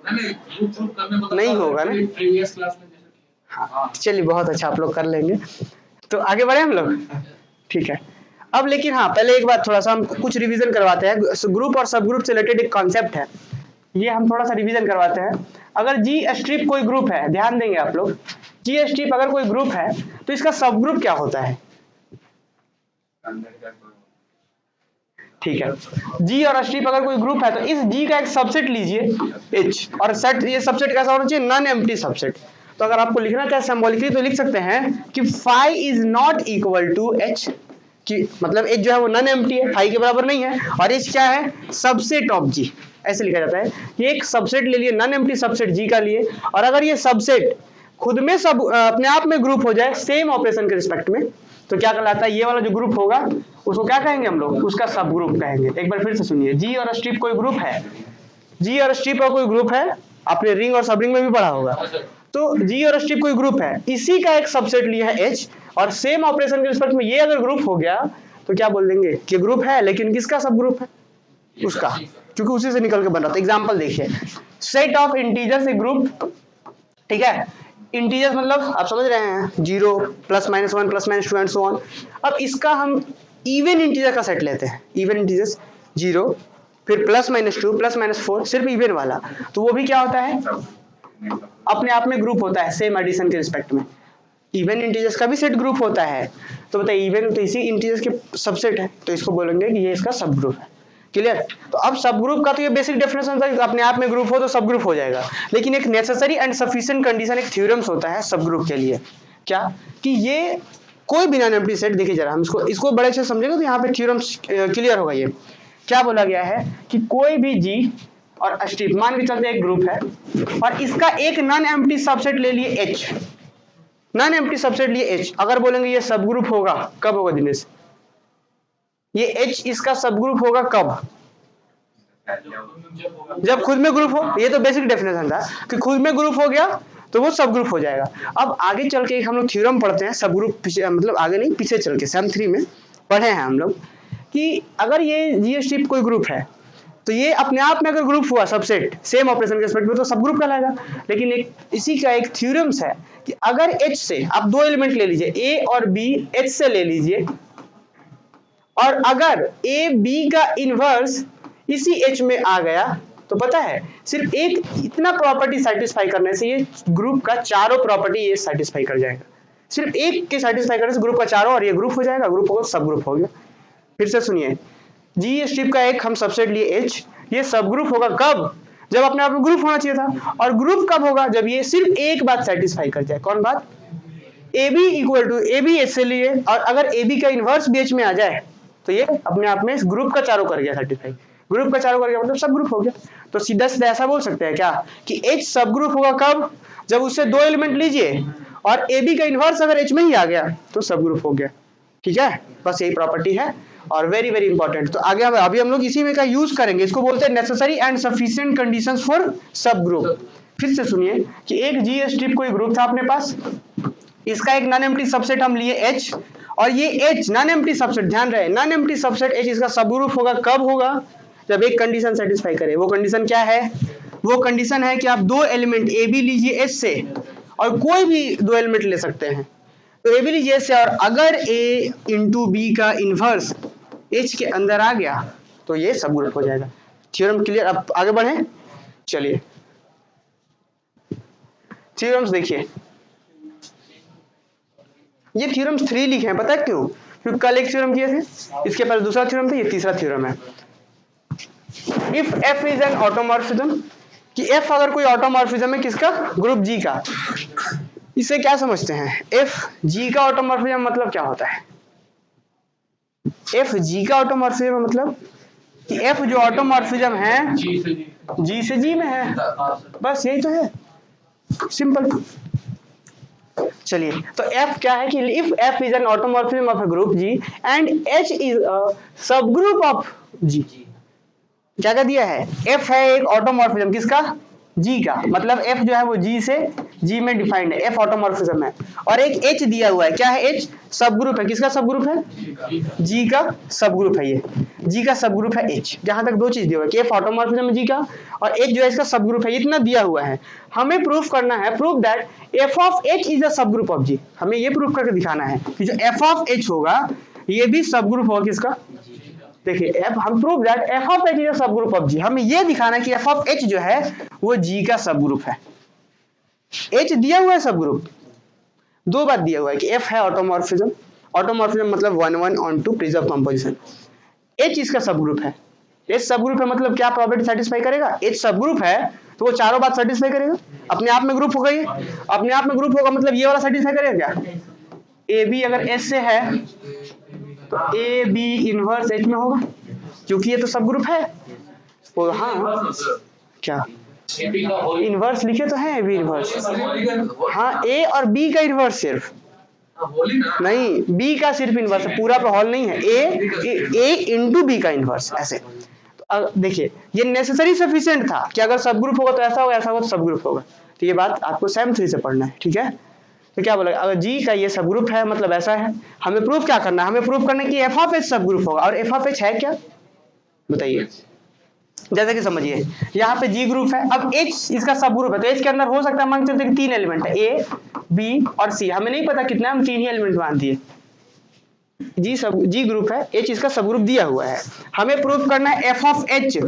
नहीं होगा ना। प्रीवियस क्लास में जैसे किया। हाँ चलिए बहुत अच्छा, आप लोग कर लेंगे, तो आगे बढ़े हम लोग, ठीक है? अब लेकिन हाँ पहले एक बात थोड़ा सा हम कुछ रिवीजन करवाते हैं, ग्रुप और सब ग्रुप से रिलेटेड एक कॉन्सेप्ट है, ये हम थोड़ा सा रिवीजन करवाते हैं। अगर जी स्ट्रिप कोई ग्रुप है, ध्यान देंगे आप लोग, जी स्ट्रिप अगर कोई ग्रुप है तो इसका सब ग्रुप क्या होता है? ठीक है, जी और स्ट्रिप अगर कोई ग्रुप है तो इस जी का एक सबसेट लीजिए एच, और सेट, ये सबसेट कैसा होना चाहिए? Non empty subset. तो अगर आपको लिखना चाहे सिंबॉलिकली तो लिख सकते हैं कि phi is not equal to H, कि मतलब एच जो है वो नॉन एम्प्टी है, फाई के बराबर नहीं है, और एच क्या है? सबसेट ऑफ जी, ऐसे लिखा जाता है। ये एक सबसेट ले लिए, नॉन एम्प्टी सबसेट जी का लिए, और अगर ये सबसेट खुद में सब अपने आप में ग्रुप हो जाए सेम ऑपरेशन के रिस्पेक्ट में, तो क्या कहलाता है? ये वाला जो ग्रुप होगा उसको क्या कहेंगे हम लोग? उसका सब ग्रुप कहेंगे। एक बार फिर से सुनिए, जी और स्ट्रिप कोई ग्रुप है, जी और स्ट्रिप का कोई ग्रुप है, आपने रिंग और सब रिंग में भी पढ़ा होगा, तो जी और स्ट्रिप कोई ग्रुप है, इसी का एक सबसेट लिया है एच, और सेम ऑपरेशन के रिस्पेक्ट में ये अगर ग्रुप हो गया तो क्या बोल देंगे कि ग्रुप है, लेकिन किसका सब ग्रुप है? उसका, क्योंकि उसी से निकल के बन रहा था। एग्जाम्पल देखिए, set of integers A group, ठीक है? इंटीजर्स मतलब आप समझ रहे हैं, 0 plus minus 1 plus minus 2 and so on. अब इसका हम इवन इंटीजर का सेट लेते हैं, इवन इंटीजर्स 0 फिर प्लस माइनस 2 प्लस माइनस 4, सिर्फ इवन वाला, तो वो भी क्या होता है? अपने आप में ग्रुप होता है सेम एडिशन के रिस्पेक्ट में। इवन इंटीजर्स का भी सेट ग्रुप होता है, तो बताइए इवन तो इसी इंटीजर्स के सबसेट है, तो इसको बोलेंगे कि ये इसका सब ग्रुप है। क्लियर? तो अब सब ग्रुप का तो ये बेसिक डेफिनेशन था कि अपने आप में ग्रुप हो तो सब ग्रुप हो जाएगा, लेकिन एक नेसेसरी एंड सफिशिएंट कंडीशन, एक थ्योरम्स होता है सब ग्रुप के लिए, क्या कि ये कोई भी नॉन एम्प्टी सेट, देखिए जरा हम इसको बड़े अच्छे से समझेंगे तो यहाँ पे थ्योरम्स क्लियर होगा। ये क्या बोला गया है कि कोई भी जी और स्ट्रिप मान के चलते एक ग्रुप है, और इसका एक नॉन एम्प्टी सबसेट ले लिए एच, नॉन एम्प्टी सबसेट लिए एच, अगर बोलेंगे ये सब ग्रुप होगा, कब होगा दिनेश? ये एच इसका सब ग्रुप होगा कब? जब खुद में ग्रुप हो। ये तो बेसिक डेफिनेशन था कि खुद में ग्रुप हो गया तो वो सब ग्रुप हो जाएगा। अब आगे चल के हम लोग थ्योरम पढ़ते हैं सब ग्रुप, मतलब आगे नहीं पीछे चल के सेम 3 में पढ़े हैं हम लोग कि अगर ये जी स्ट्रिप कोई ग्रुप है तो ये अपने आप में अगर ग्रुप हुआ सबसेट सेम ऑपरेशन के रिस्पेक्ट में तो सब ग्रुप कहलाएगा। लेकिन एक इसी का एक थ्योरम्स है कि अगर एच से आप 2 एलिमेंट ले लीजिए, ए और बी, एच से ले लीजिए, और अगर ए बी का इनवर्स इसी एच में आ गया तो पता है सिर्फ एक इतना प्रॉपर्टी सेटिस्फाई करने से ये ग्रुप का चारों प्रॉपर्टी ये सेटिस्फाई कर जाएगा। सिर्फ एक के सेटिस्फाई करने से ग्रुप का चारों, और ये ग्रुप हो जाएगा, ग्रुप होगा सब ग्रुप हो गया। फिर से सुनिए, जी स्ट्रिप का एक हम सबसेट लिए एच, ये सब ग्रुप होगा कब? जब अपने आप में ग्रुप होना चाहिए था। और ग्रुप कब होगा? जब ये सिर्फ एक बात सेटिस्फाई कर जाए। कौन बात? A B equal to A B H से लिए, और अगर ए बी का इनवर्स बी एच में आ जाए तो ये अपने आप में ग्रुप का चारों कर गया सेटिस्फाई। ग्रुप का चारों कर गया मतलब सब ग्रुप हो गया। तो सीधा सीधा ऐसा बोल सकते हैं क्या कि एच सब ग्रुप होगा कब? जब उससे 2 एलिमेंट लीजिए और ए बी का इनवर्स अगर एच में ही आ गया तो सब ग्रुप हो गया। ठीक है, बस यही प्रॉपर्टी है और वेरी वेरी इंपॉर्टेंट। तो आगे अभी हम लोग इसी में का यूज करेंगे, इसको बोलते हैं necessary and sufficient conditions for सब ग्रुप। फिर से सुनिए कि एक जी स्ट्रिप कोई ग्रुप था अपने पास, इसका एक नॉन एम्प्टी सबसेट हम लिए H, और ये H नॉन एम्प्टी सबसेट, ध्यान रहे नॉन एम्प्टी सबसेट H इसका सब ग्रुप होगा कब होगा, जब एक कंडीशन सेटिस्फाई करे। वो कंडीशन क्या है, वो कंडीशन है कि आप दो एलिमेंट ए बी लीजिए H से, और कोई भी दो एलिमेंट ले सकते हैं, तो ए बी लीजिए H से, और अगर A इंटू बी का इनवर्स H के अंदर आ गया तो ये सब ग्रुप हो जाएगा। Theorem clear? अब आगे बढ़े, चलिए थ्योरम्स देखिए। ये थ्योरम्स 3 लिखे हैं, पता है क्यों? क्योंकि कल एक थ्योरम किए थे, इसके पास दूसरा थ्योरम था, ये तीसरा थ्योरम है। If F is an automorphism, कि F अगर कोई ऑटोमॉर्फिज्म है किसका, ग्रुप G का, इसे क्या समझते हैं, F G का ऑटोमॉर्फिज्म मतलब क्या होता है? F G का ऑटोमॉर्फिज्म मतलब कि F जो ऑटोमॉर्फिज्म है G से G में है, बस यही तो है, सिंपल। चलिए तो F क्या है कि if F is an automorphism of A group G and H is a सब ग्रुप ऑफ G, क्या कह दिया है, F है एक ऑटोमॉर्फिज्म किसका, G का, मतलब F जो है वो G से G में डिफाइंड है, F ऑटोमॉर्फिज्म है, और एक H दिया हुआ है, क्या है H, सब ग्रुप है, किसका सब ग्रुप है, G का सब ग्रुप है, ये G का सब ग्रुप है H। जहां तक दो चीज दिया हुआ है कि F ऑटोमॉर्फिज्म है G का, और H जो है इसका सब ग्रुप है, इतना दिया हुआ है। हमें प्रूफ करना है, proof that F of H is a सब ग्रुप ऑफ G, हमें ये प्रूफ करके दिखाना है कि जो F ऑफ H होगा ये भी सब ग्रुप होगा किसका, देखिए F, हम prove that F of H is a सब ग्रुप ऑफ G, हमें ये दिखाना है कि F ऑफ H जो है वो G का सब ग्रुप है। H दिया हुआ है सब ग्रुप, दो बात दिया हुआ है कि F है ऑटोमॉर्फिज्म, ऑटोमॉर्फिज्म मतलब 1 1 on 2 प्रिजर्व कंपोजिशन, H इसका सब ग्रुप है, H सब ग्रुप है मतलब क्या प्रॉपर्टी सेटिस्फाई करेगा, H सब ग्रुप है तो वो चारों बात सेटिस्फाई करेगा, अपने आप में ग्रुप होगा, ये अपने आप में ग्रुप होगा मतलब ये वाला सेटिस्फाई करेगा क्या, ए बी अगर H से है तो ए बी इनवर्स H में होगा, क्योंकि ये तो सब ग्रुप है। तो हाँ क्या इनवर्स लिखे तो है, ए बी इनवर्स, हाँ ए और बी का इनवर्स सिर्फ नहीं, बी का सिर्फ इनवर्स है, पूरा पर हॉल नहीं है, ए इंटू बी का इनवर्स ऐसे। तो देखिए ये नेसेसरी सफिशिएंट था कि अगर सब ग्रुप होगा तो ऐसा होगा, ऐसा होगा तो सब ग्रुप होगा, तो ये बात आपको सेम 3 से पढ़ना है, ठीक है। तो क्या बोला, अगर G का ये सब ग्रुप है मतलब ऐसा है, हमें प्रूफ क्या करना है, हमें प्रूफ करना है कि F ऑफ H सब ग्रुप होगा, और F ऑफ H है क्या बताइए, जैसे कि समझिए यहाँ पे G ग्रुप है, अब H इसका सब ग्रुप है, तो H के अंदर हो सकता है मान चलते 3 एलिमेंट है, A B और C, हमें नहीं पता कितना, हम 3 ही एलिमेंट मान दिए, G ग्रुप है, H इसका सब ग्रुप दिया हुआ है, हमें प्रूफ करना है F ऑफ H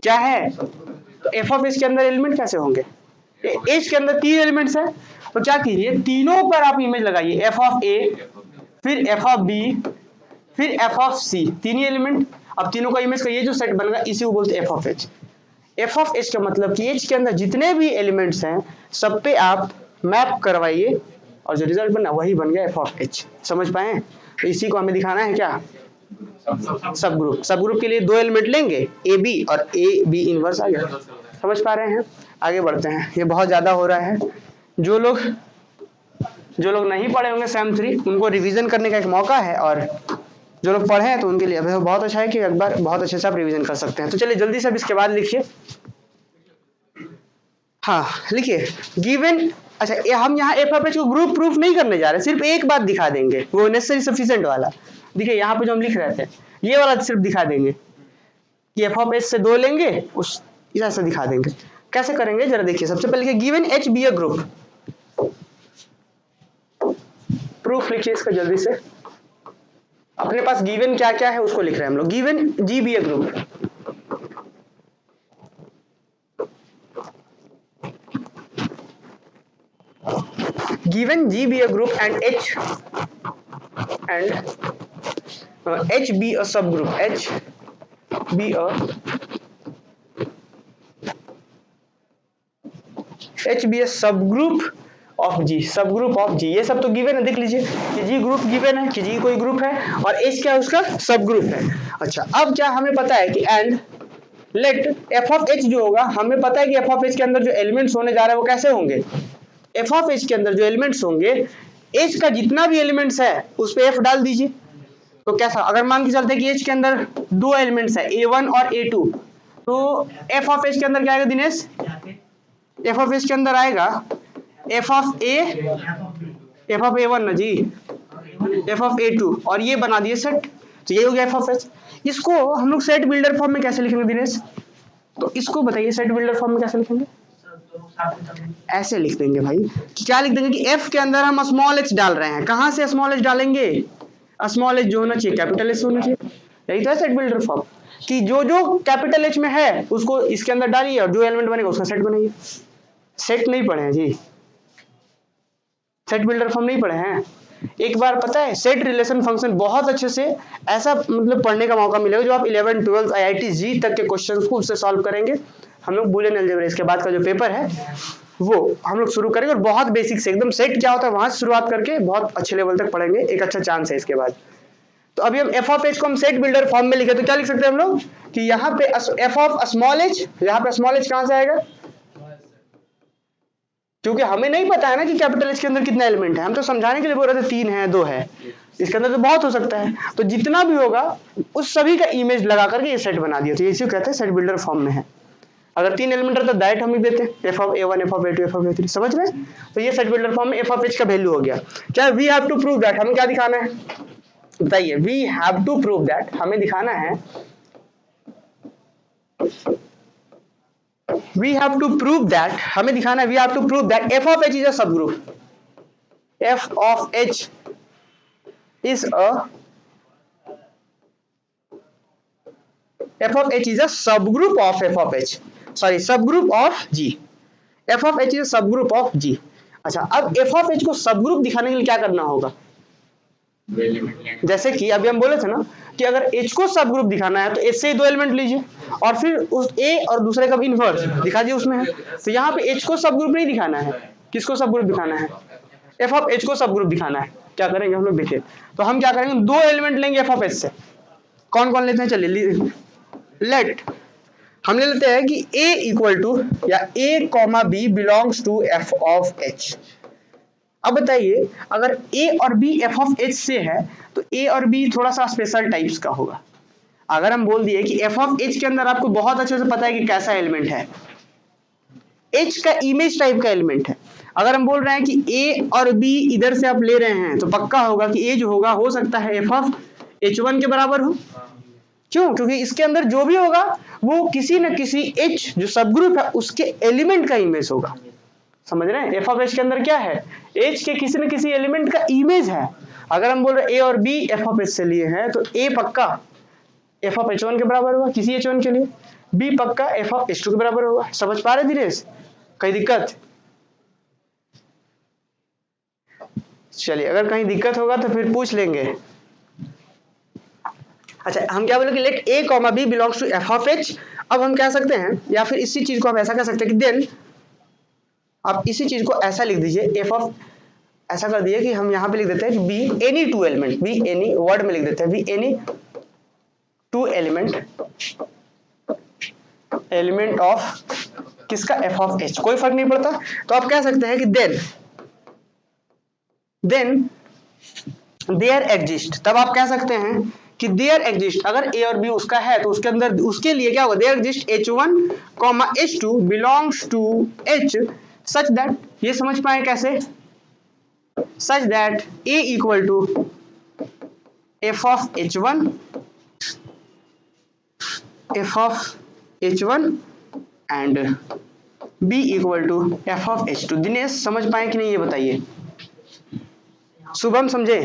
क्या है, तो F ऑफ H के अंदर एलिमेंट कैसे होंगे, H के अंदर 3 एलिमेंट्स है, तो क्या कीजिए तीनों पर आप इमेज लगाइए, F ऑफ A फिर F ऑफ B फिर F ऑफ C, तीन ही एलिमेंट, अब तीनों का इमेज का ये जो सेट बनेगा इसी को बोलते हैं F of H। F of H का मतलब कि H के अंदर जितने भी एलिमेंट्स हैं सब पे आप मैप करवाइए और जो रिजल्ट बना वही बन गया F ऑफ H, समझ पाए। तो इसी को हमें दिखाना है क्या, सब ग्रुप, सब ग्रुप के लिए दो एलिमेंट लेंगे ए बी और ए बी इनवर्स आ गया, समझ पा रहे हैं। आगे बढ़ते हैं, ये बहुत ज्यादा हो रहा है, जो लोग नहीं पढ़े होंगे सेम 3 उनको रिवीजन करने का एक मौका है, और जो लोग पढ़े हैं तो उनके लिए बहुत अच्छा है कि एक बार बहुत अच्छे से आप रिवीजन कर सकते हैं। तो चलिए जल्दी से अब इसके बाद लिखिए, हाँ लिखिए गिवन, अच्छा हम यहाँ F ऑफ H को ग्रुप प्रूफ नहीं करने जा रहे, सिर्फ एक बात दिखा देंगे, वो नेसेसरी सफिशिएंट वाला, देखिए यहाँ पे जो हम लिख रहे थे ये वाला सिर्फ दिखा देंगे कि F ऑफ H से 2 लेंगे, उस ऐसे दिखा देंगे। कैसे करेंगे जरा देखिए, सबसे पहले given H be a group, proof लिखिए इसका जल्दी से, अपने पास गिवन क्या क्या है उसको लिख रहे हैं हम लोग, given G be a group, given G be a group and H be a subgroup, H be a subgroup of G, subgroup of G, ये सब तो गिवन है, देख लीजिए कि G ग्रुप गिवन है कि G कोई ग्रुप है और H क्या है उसका सब ग्रुप है। अच्छा अब क्या हमें पता है कि and let F of H जो होगा, हमें पता है कि F ऑफ H के अंदर जो एलिमेंट्स होने जा रहे हैं वो कैसे होंगे, F ऑफ H के अंदर जो एलिमेंट्स होंगे, H का जितना भी एलिमेंट्स है उस पे F डाल दीजिए, तो कैसा, अगर मान के चलते कि H के अंदर 2 एलिमेंट्स है A1 और A2, तो F ऑफ H के अंदर क्या आएगा दिनेश, F ऑफ H के अंदर आएगा F ऑफ A1 ना जी, एफ ऑफ A2 और ये बना दिए सेट, तो ये हो गया एफ ऑफ एच। इसको हम लोग सेट बिल्डर फॉर्म में कैसे लिखेंगे दिनेश? तो इसको बताइए सेट बिल्डर फॉर्म में कैसे लिखेंगे? ऐसे लिख देंगे भाई कि क्या लिख देंगे कि एफ के अंदर हम स्मॉल एच डाल रहे हैं। कहां से स्मॉल एच डालेंगे? स्मॉल एच जो होना चाहिए कैपिटल एच होना चाहिए। यही तो है सेट बिल्डर फॉर्म कि जो जो कैपिटल एच में है उसको इसके अंदर डालिए और जो एलिमेंट बनेगा उसका सेट बनाइए। सेट नहीं पढ़े हैं जी, सेट बिल्डर फॉर्म नहीं पढ़े हैं। एक बार पता है सेट रिलेशन फंक्शन बहुत अच्छे से ऐसा मतलब पढ़ने का मौका मिलेगा जो आप 11 12 IIT जी तक के क्वेश्चंस को उससे सॉल्व करेंगे। हम लोग बूलियन अलजेब्रा इसके बाद का जो पेपर है वो हम लोग शुरू करेंगे और बहुत बेसिक से एकदम सेट क्या होता है वहां से शुरुआत करके बहुत अच्छे लेवल तक पढ़ेंगे। एक अच्छा चांस है इसके बाद। तो अभी हम एफ ऑफ एच को हम सेट बिल्डर फॉर्म में लिखे तो क्या लिख सकते हैं हम लोग कि यहाँ पे एफ ऑफ स्मॉल एच, यहाँ पे स्मॉल एच कहां से आएगा? क्योंकि हमें नहीं पता है ना कि कैपिटल एच के अंदर कितना एलिमेंट है, हम तो समझाने के लिए बोल रहे थे 3 है 2 है, इसके अंदर तो बहुत हो सकता है। तो जितना भी होगा उस सभी का इमेज लगा करके ये सेट बना दिया, तो इसी को कहते हैं सेट बिल्डर फॉर्म में है। अगर 3 एलिमेंट रहता तो डायरेक्ट हम लिख देते F of A1 F of A2 F of A3, समझ रहे? तो ये सेट बिल्डर फॉर्म में एफ ऑफ एच का वैल्यू हो गया। क्या we have to prove that, हमें क्या दिखाना है बताइए? We have to prove that, हमें दिखाना है we have to prove that, हमें दिखाना है we have to prove that f of h is a subgroup, f of h is a f of h is a subgroup of f of h, sorry subgroup of g, f of h is a subgroup of g। अच्छा अब f of h को subgroup दिखाने के लिए क्या करना होगा? जैसे कि अभी हम बोले थे ना कि अगर h को सब ग्रुप दिखाना है तो h से ही 2 एलिमेंट लीजिए और फिर उस a और दूसरे का इनवर्स दिखा दीजिए उसमें है। तो यहाँ पे h को सब ग्रुप नहीं दिखाना है, किसको सब ग्रुप दिखाना है? f ऑफ h को सब ग्रुप दिखाना है। क्या करेंगे हम लोग देखिए, तो हम क्या करेंगे 2 एलिमेंट लेंगे f ऑफ h से। कौन कौन लेते हैं चलिए, लेट हम ले लेते हैं कि a इक्वल टू या a b belongs to f of h। अब बताइए अगर a और b f ऑफ h से है तो a और b थोड़ा सा स्पेशल टाइप्स का होगा। अगर हम बोल दिए कि f ऑफ h के अंदर आपको बहुत अच्छे से पता है कि कैसा एलिमेंट है, h का इमेज टाइप का एलिमेंट है। अगर हम बोल रहे हैं कि a और b इधर से आप ले रहे हैं तो पक्का होगा कि a जो होगा हो सकता है f ऑफ h1 के बराबर हो। क्यों? क्योंकि इसके अंदर जो भी होगा वो किसी न किसी h जो सबग्रुप है उसके एलिमेंट का इमेज होगा। समझ रहे हैं? एफ ऑफ एच के अंदर क्या है? एच के किसी न किसी एलिमेंट का इमेज है। अगर हम बोल रहे ए और बी एफ ऑफ एच से लिए हैं तो ए पक्का एफ ऑफ H1 के बराबर होगा किसी H1 के लिए, बी पक्का एफ ऑफ H2 के बराबर होगा। समझ पा रहे दिनेश? कहीं दिक्कत? चलिए अगर कहीं दिक्कत होगा तो फिर पूछ लेंगे। अच्छा हम क्या बोले कि let A comma B belongs to F of H. अब हम कह सकते हैं या फिर इसी चीज को हम ऐसा कह सकते हैं कि देन आप इसी चीज को ऐसा लिख दीजिए एफ ऑफ, ऐसा कर दिए कि हम यहां पे लिख देते हैं कि be any 2 element, be any word में लिख देते हैं बी एनी 2 एलिमेंट ऑफ किसका? F of H. कोई फर्क नहीं पड़ता। तो आप कह सकते हैं कि देन देयर एग्जिस्ट, तब आप कह सकते हैं कि देयर एग्जिस्ट अगर ए और बी उसका है तो उसके अंदर उसके लिए क्या होगा? There exist H1, H2 belongs to H such that, ये समझ पाए कैसे? Such that A equal to F of H1 and B equal to F of H2। Dinesh समझ पाए कि नहीं ये बताइए? शुभम समझे?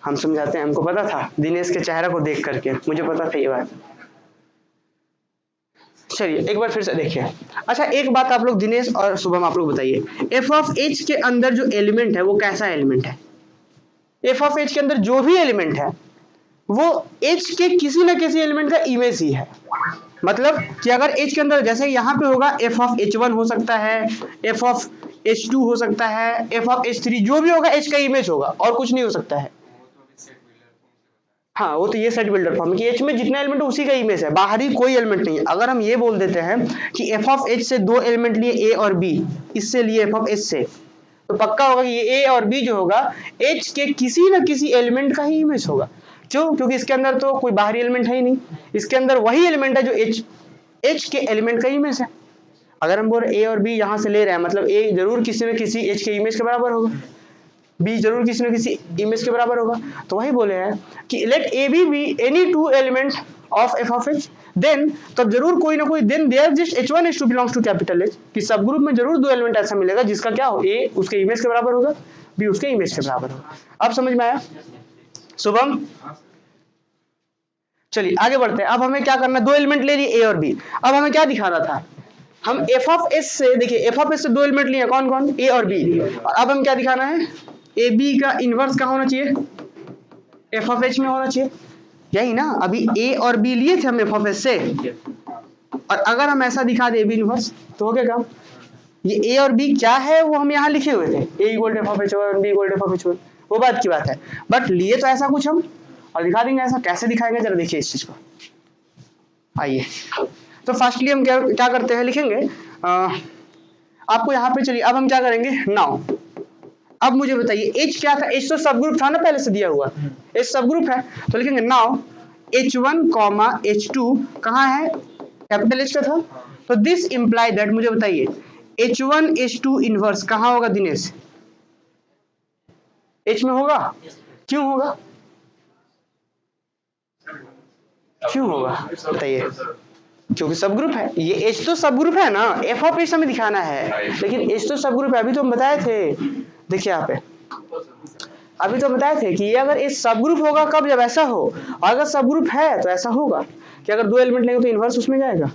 हम समझाते हैं, हमको पता था दिनेश के चेहरा को देख करके, मुझे पता था ये बात। चलिए एक बार फिर से देखिए। अच्छा एक बात आप लोग दिनेश और शुभम आप लोग बताइए, एफ ऑफ एच के अंदर जो एलिमेंट है वो कैसा एलिमेंट है? एफ ऑफ एच के अंदर जो भी एलिमेंट है वो एच के किसी न किसी एलिमेंट का इमेज ही है। मतलब कि अगर एच के अंदर जैसे यहाँ पे होगा एफ ऑफ H1 हो सकता है, एफ ऑफ H2 हो सकता है, एफ ऑफ H3, जो भी होगा एच का इमेज होगा और कुछ नहीं हो सकता है। हाँ वो तो ये सेट बिल्डर फॉर्म कि एच में जितना एलिमेंट है उसी का इमेज है, बाहरी कोई एलिमेंट नहीं है। अगर हम ये बोल देते हैं कि एफ ऑफ एच से 2 एलिमेंट लिए ए और बी, इससे लिए एफ ऑफ एच से, तो पक्का होगा कि ये ए और बी जो होगा एच के किसी न किसी एलिमेंट का ही इमेज होगा। क्यों? क्योंकि इसके अंदर तो कोई बाहरी एलिमेंट है ही नहीं, इसके अंदर वही एलिमेंट है जो एच के एलिमेंट का इमेज है। अगर हम बोल ए और बी यहां से ले रहे हैं मतलब ए जरूर किसी न किसी एच के इमेज के बराबर होगा। बी जरूर किसी न किसी इमेज के बराबर होगा। तो वही बोले हैं कि let a b any two element of f of h, then तब जरूर कोई ना कोई, then there just H1 H2 belongs to capital H, कि सब ग्रुप में जरूर दो एलिमेंट ऐसा मिलेगा जिसका क्या हो, ए उसके इमेज के बराबर होगा, बी उसके इमेज के बराबर होगा। अब समझ में आया शुभम? चलिए आगे बढ़ते हैं। अब हमें क्या करना है, दो एलिमेंट ले लिए ए और बी। अब हमें क्या दिखाना था, हम एफ ऑफ एस से, देखिए एफ ऑफ एस से दो एलिमेंट लिए कौन कौन, ए और बी। और अब हम क्या दिखाना है, ए बी का इनवर्स कहाँ होना चाहिए, एफ ऑफ एच में होना चाहिए, यही ना। अभी ए और बी लिए थे हम एफ ऑफ एस से, और अगर हम ऐसा दिखा दे बी इनवर्स तो हो गया काम। ये ए और बी क्या है वो हम यहाँ लिखे हुए थे, a equal to F of h one, b equal to F of h one, वो बात की बात है। बट लिए तो ऐसा कुछ हम, और दिखा देंगे ऐसा। कैसे दिखाएंगे जरा देखिए इस चीज को, आइए। तो फर्स्टली हम क्या करते हैं, लिखेंगे आपको यहाँ पे। चलिए अब हम क्या करेंगे, नाउ अब मुझे बताइए H क्या था, H तो सब ग्रुप था ना पहले से दिया हुआ, H सब ग्रुप है। तो लिखेंगे नाउ H1, H2 कहाँ है, कैपिटल H का था। तो दिस इंप्लाई दैट, मुझे बताइए H1 H2 इनवर्स कहाँ होगा दिनेश, H में होगा। क्यों होगा, क्यों होगा बताइए, क्योंकि सब ग्रुप है। ये H तो सब ग्रुप है ना, एफ ऑफ एच हमें दिखाना है, लेकिन H तो सब ग्रुप है। अभी तो हम बताए थे, देखिए यहाँ पे अभी तो बताए थे कि ये अगर H सब ग्रुप होगा कब, जब ऐसा हो। और अगर सब ग्रुप है तो ऐसा होगा कि अगर दो एलिमेंट लेंगे तो इनवर्स उसमें जाएगा।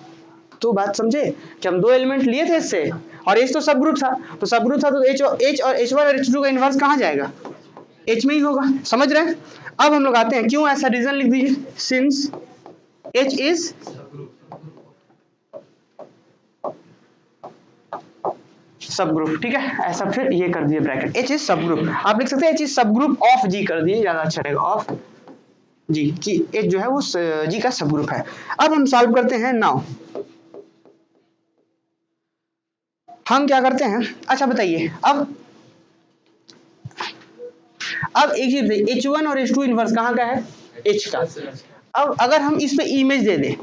तो बात समझे कि हम दो एलिमेंट लिए थे इससे, और H तो सब ग्रुप था, तो सब ग्रुप था तो H और H1 और H2 का इनवर्स कहाँ जाएगा, H में ही होगा। समझ रहे हैं? अब हम लोग आते हैं, क्यों ऐसा रीजन लिख दीजिए, सिंस H इज सब ग्रुप, ठीक है ऐसा। फिर ये कर दिए ब्रैकेट, H इज सब ग्रुप। आप लिख सकते हैं H इज सब ग्रुप ऑफ G कर दिए, ज्यादा अच्छा रहेगा, ऑफ G, कि H जो है वो G का सब ग्रुप है। अब हम सॉल्व करते हैं। नाउ हम क्या करते हैं, अच्छा बताइए अब एक चीज, H1 और H2 इनवर्स कहाँ का है, H का। अब अगर हम इस पे इमेज दे दें,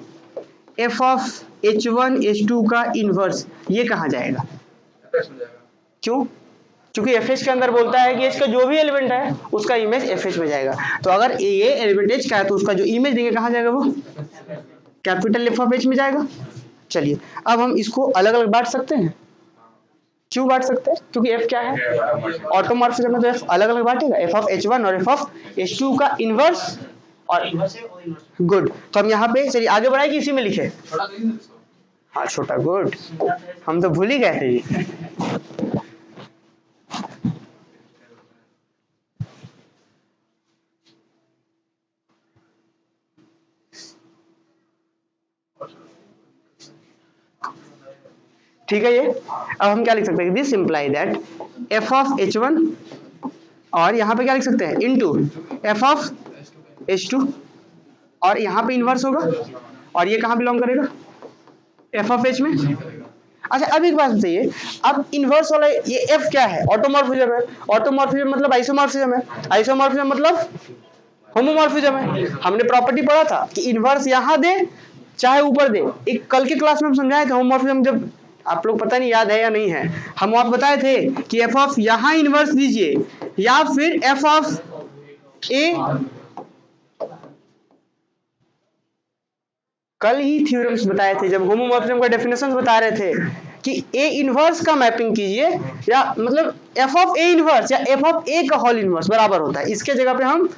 f ऑफ H1 H2 का इनवर्स, ये कहाँ जाएगा, क्यों, क्योंकि FH के अंदर बोलता है कि H का जो भी एलिमेंट है उसका इमेज FH में जाएगा। तो अगर ये एलिमेंट H का है तो उसका जो इमेज देंगे कहाँ जाएगा, वो कैपिटल F ऑफ H में जाएगा। चलिए अब हम इसको अलग अलग बांट सकते हैं। क्यों बांट सकते हैं, क्योंकि F क्या है, ऑटोमॉर्फिज्म है, तो F अलग अलग बांटेगा, F ऑफ H1 और F ऑफ H2 का इनवर्स। और गुड, तो हम यहाँ पे चलिए आगे बढ़ाए कि इसी में लिखे, हाँ छोटा, गुड, हम तो भूल ही गए थे ये। ठीक है ये। अब हम क्या लिख सकते हैं, this imply that f of H1, और यहाँ पे क्या लिख सकते हैं, इनटू f ऑफ H2, और यहाँ पे इनवर्स होगा, और ये कहाँ बिलोंग करेगा, f ऑफ H में। अच्छा अब एक बात बताइए, अब इनवर्स वाला ये f क्या है, ऑटोमॉर्फिज्म है। ऑटोमॉर्फिज्म मतलब आइसोमॉर्फिज्म है, आइसोमॉर्फिज्म मतलब होमोमॉर्फिज्म है। हमने प्रॉपर्टी पढ़ा था कि इनवर्स यहाँ दे चाहे ऊपर दे, एक कल की क्लास में हम समझाए थे होमोमॉर्फिज्म, जब आप लोग पता नहीं याद है या नहीं है, हम आप बताए थे कि f ऑफ यहाँ इनवर्स दीजिए या फिर f ऑफ ए, कल ही थ्योरम्स बताए थे जब होमोमॉर्फिज्म का डेफिनेशन बता रहे थे कि ए इनवर्स का मैपिंग कीजिए, या मतलब f ऑफ ए इनवर्स या f ऑफ ए का होल इनवर्स बराबर होता है, इसके जगह पे हम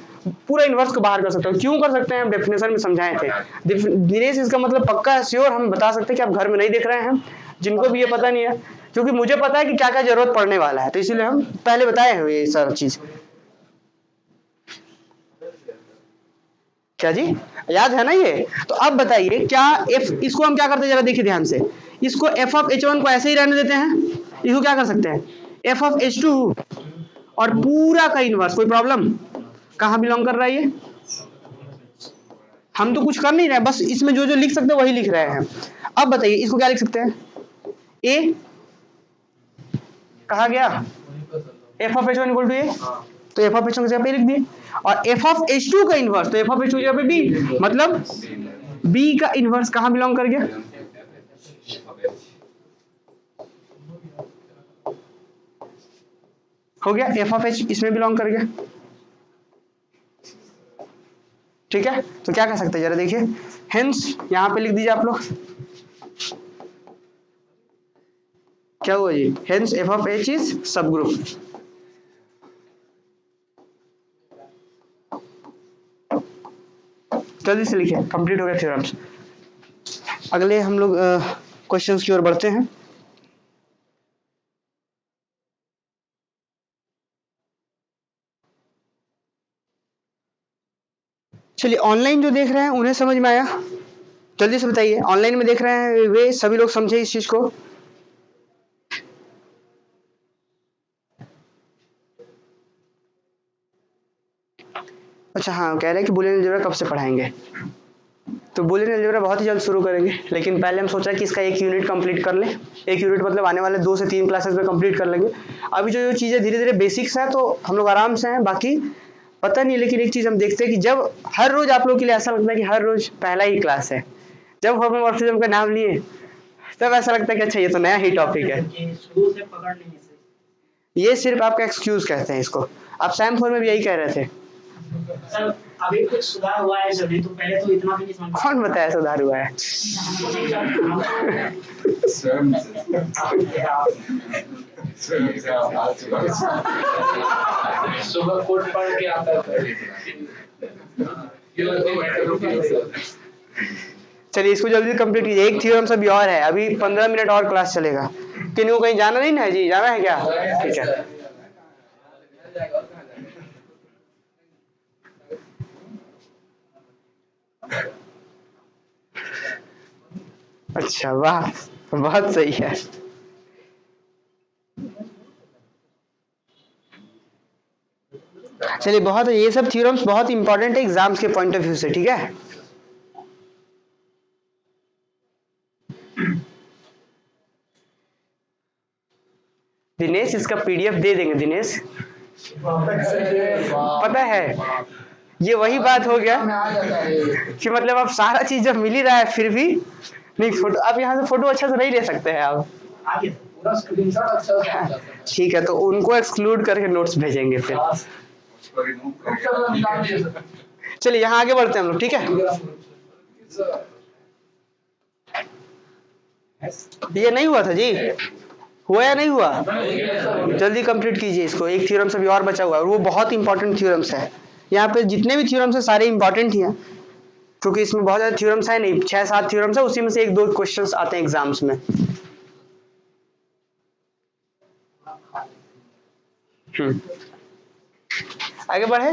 पूरा इनवर्स को बाहर कर सकते हैं। क्यों कर सकते हैं, हम डेफिनेशन में समझाए थे। दिनेश इसका मतलब पक्का है, श्योर, हम बता सकते हैं कि आप घर में नहीं देख रहे हैं, जिनको भी ये पता नहीं है, क्योंकि मुझे पता है कि क्या क्या जरूरत पड़ने वाला है, तो इसीलिए हम पहले बताए हुए ये सारी चीज। क्या जी, याद है ना ये। तो अब बताइए क्या f, इसको हम क्या करते हैं जरा देखिए ध्यान से, इसको f ऑफ H1 को ऐसे ही रहने देते हैं, इसको क्या कर सकते हैं f ऑफ H2 और पूरा का इनवर्स, कोई प्रॉब्लम, कहाँ बिलोंग कर रहा है ये, हम तो कुछ कर नहीं रहे, बस इसमें जो जो लिख सकते हैं वही लिख रहे हैं। अब बताइए इसको क्या लिख सकते हैं, a कहा गया, f of H1 equal to a, तो f ऑफ H1 की जगह पे लिख दिए, और f ऑफ H2 का इनवर्स, तो f ऑफ H2 की जगह पे b, मतलब b का इनवर्स कहाँ बिलोंग कर गया, हो गया, एफ ऑफ एच इसमें बिलोंग कर गया, ठीक है। तो क्या कह सकते हैं जरा देखिए, हेंस यहां पे लिख दीजिए आप लोग, क्या हुआ जी, hence f of H is subgroup. जल्दी से लिखिए, कंप्लीट हो गया थ्योरम्स। अगले हम लोग क्वेश्चंस की ओर बढ़ते हैं। चलिए, ऑनलाइन जो देख रहे हैं उन्हें समझ में आया, जल्दी से बताइए, ऑनलाइन में देख रहे हैं वे सभी लोग समझे इस चीज को। अच्छा हाँ, कह रहे हैं कि बूलियन अलजेब्रा कब से पढ़ाएंगे, तो बूलियन अलजेब्रा बहुत ही जल्द शुरू करेंगे, लेकिन पहले हम सोचा कि इसका एक यूनिट कंप्लीट कर लें। एक यूनिट मतलब आने वाले 2 से 3 क्लासेस में कंप्लीट कर लेंगे। अभी जो चीज़ें धीरे धीरे बेसिक्स है तो हम लोग आराम से हैं, बाकी पता नहीं। लेकिन एक चीज़ हम देखते हैं कि जब हर रोज आप लोग के लिए ऐसा लगता है कि हर रोज पहला ही क्लास है, जब होमोमॉर्फिज्म का नाम लिए तब ऐसा लगता है कि अच्छा ये तो नया ही टॉपिक है। शुरू से पकड़ नहीं है सर। ये सिर्फ आपका एक्सक्यूज कहते हैं इसको, आप सैम 4 में भी यही कह रहे थे। सर अभी कुछ सुधार हुआ है सर, नहीं तो पहले तो इतना भी नहीं समझ कौन बताया सुधार हुआ है? सुबह कोट पढ़ के आता था। चलिए इसको जल्दी कंप्लीट कीजिए, एक थ्योरम अभी और है, अभी 15 मिनट और क्लास चलेगा। किन्हीं को कहीं जाना नहीं ना है जी, जाना है क्या? ठीक है, अच्छा वाह, बहुत सही है। चलिए बहुत, ये सब थ्योरम्स बहुत इंपॉर्टेंट है एग्जाम्स के पॉइंट ऑफ व्यू से, ठीक है। दिनेश इसका पीडीएफ दे देंगे दिनेश, पता है ये वही बात हो गया कि मतलब आप सारा चीज जब मिल ही रहा है फिर भी नहीं, फोटो आप यहाँ से फोटो अच्छा से नहीं ले सकते हैं आप, आगे पूरा स्क्रीनशॉट अच्छा से आ जाता है। ठीक है, तो उनको एक्सक्लूड करके नोट्स भेजेंगे फिर। उसको रिमूव करके चलिए यहाँ आगे बढ़ते हैं हम लोग, ठीक है। ये नहीं हुआ था जी, हुआ या नहीं हुआ? जल्दी कंप्लीट कीजिए इसको, एक थ्योरम अभी और बचा हुआ है और वो बहुत इंपॉर्टेंट थ्योरम्स है। यहाँ पे जितने भी थ्योरम्स है सारे इंपॉर्टेंट ही हैं, क्योंकि इसमें बहुत ज्यादा थ्योरम्स है नहीं, 6-7 थ्योरम्स है, उसी में से 1-2 क्वेश्चंस आते हैं एग्जाम्स में। आगे बढ़े,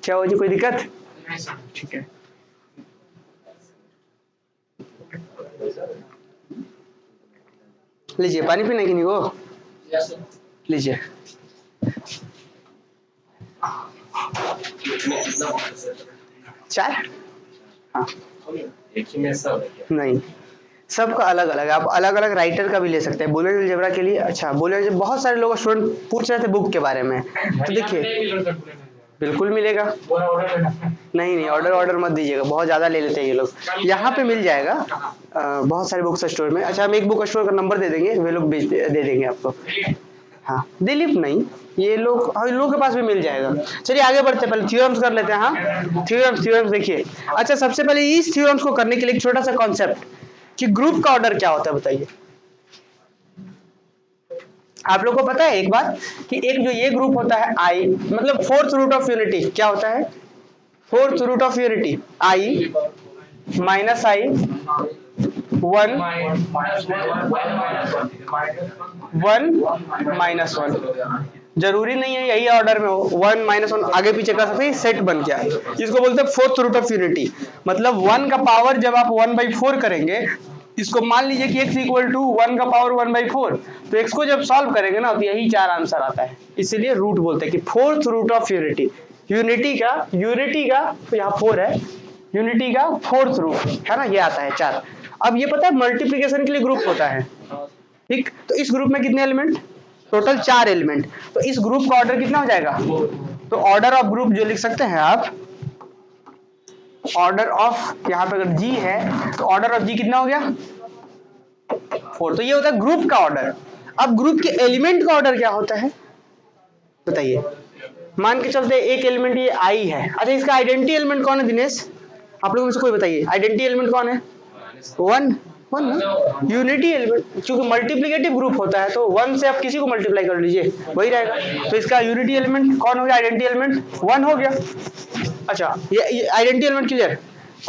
क्या हो जी, कोई दिक्कत? ठीक है, लीजिए पानी पीना कि नहीं वो, लीजिए। चाय, हाँ एक ही में सब है क्या? नहीं, सबका अलग अलग है, आप अलग अलग राइटर का भी ले सकते हैं। बूलियन अलजेब्रा के लिए, अच्छा बूलियन अलजेब्रा बहुत सारे लोग स्टूडेंट पूछ रहे थे बुक के बारे में, तो देखिए बिल्कुल मिलेगा। नहीं नहीं, ऑर्डर मत दीजिएगा, बहुत ज्यादा ले लेते हैं ये लोग। यहाँ पे मिल जाएगा बहुत सारे बुक्स स्टोर में। अच्छा हम एक बुक स्टोर का नंबर दे देंगे, वे लोग दे देंगे आपको। हाँ दिलीप नहीं, ये लोग, हाँ इन लोगों के पास भी मिल जाएगा। चलिए आगे बढ़ते हैं, पहले थ्योरम्स कर लेते हैं। हाँ थ्योरम्स देखिए। अच्छा सबसे पहले इस थ्योरम्स को करने के लिए एक छोटा सा कॉन्सेप्ट कि ग्रुप का ऑर्डर क्या होता है बताइए। आप लोग को पता है एक बात कि एक जो ये ग्रुप होता है आई, मतलब फोर्थ रूट ऑफ यूनिटी क्या होता है? Fourth root of unity i minus i 1 minus 1, जरूरी नहीं है यही ऑर्डर में हो, 1 माइनस 1 आगे पीछे कर सकते हैं, सेट बन गया। इसको बोलते हैं फोर्थ रूट ऑफ यूनिटी, मतलब 1 का पावर जब आप 1/4 करेंगे, इसको मान लीजिए कि x इक्वल टू 1 का पावर 1/4, तो x को जब सॉल्व करेंगे ना तो यही 4 आंसर आता है, इसीलिए रूट बोलते हैं कि fourth root of unity. Unity का तो यहाँ 4 है, यूनिटी का फोर्थ रूट है ना, ये आता है 4। अब ये पता है मल्टीप्लीकेशन के लिए ग्रुप होता है, ठीक, तो इस ग्रुप में कितने एलिमेंट? टोटल 4 एलिमेंट, तो इस ग्रुप का ऑर्डर कितना हो जाएगा? तो ऑर्डर ऑफ ग्रुप जो लिख सकते हैं आप ऑर्डर ऑफ, यहाँ पे अगर जी है तो ऑर्डर ऑफ जी कितना हो गया 4। तो ये होता है ग्रुप का ऑर्डर। अब ग्रुप के एलिमेंट का ऑर्डर क्या होता है बताइए। मान के चलते एक एलिमेंट ये आई है, अच्छा इसका आइडेंटिटी एलिमेंट कौन है दिनेश, आप लोगों में से कोई बताइए आइडेंटिटी एलिमेंट कौन है 1 1 यूनिटी एलिमेंट, क्योंकि मल्टीप्लिकेटिव ग्रुप होता है तो 1 से आप किसी को मल्टीप्लाई कर लीजिए वही रहेगा। तो इसका यूनिटी एलिमेंट कौन हो गया, आइडेंटिटी एलिमेंट 1 हो गया। अच्छा ये identity element clear.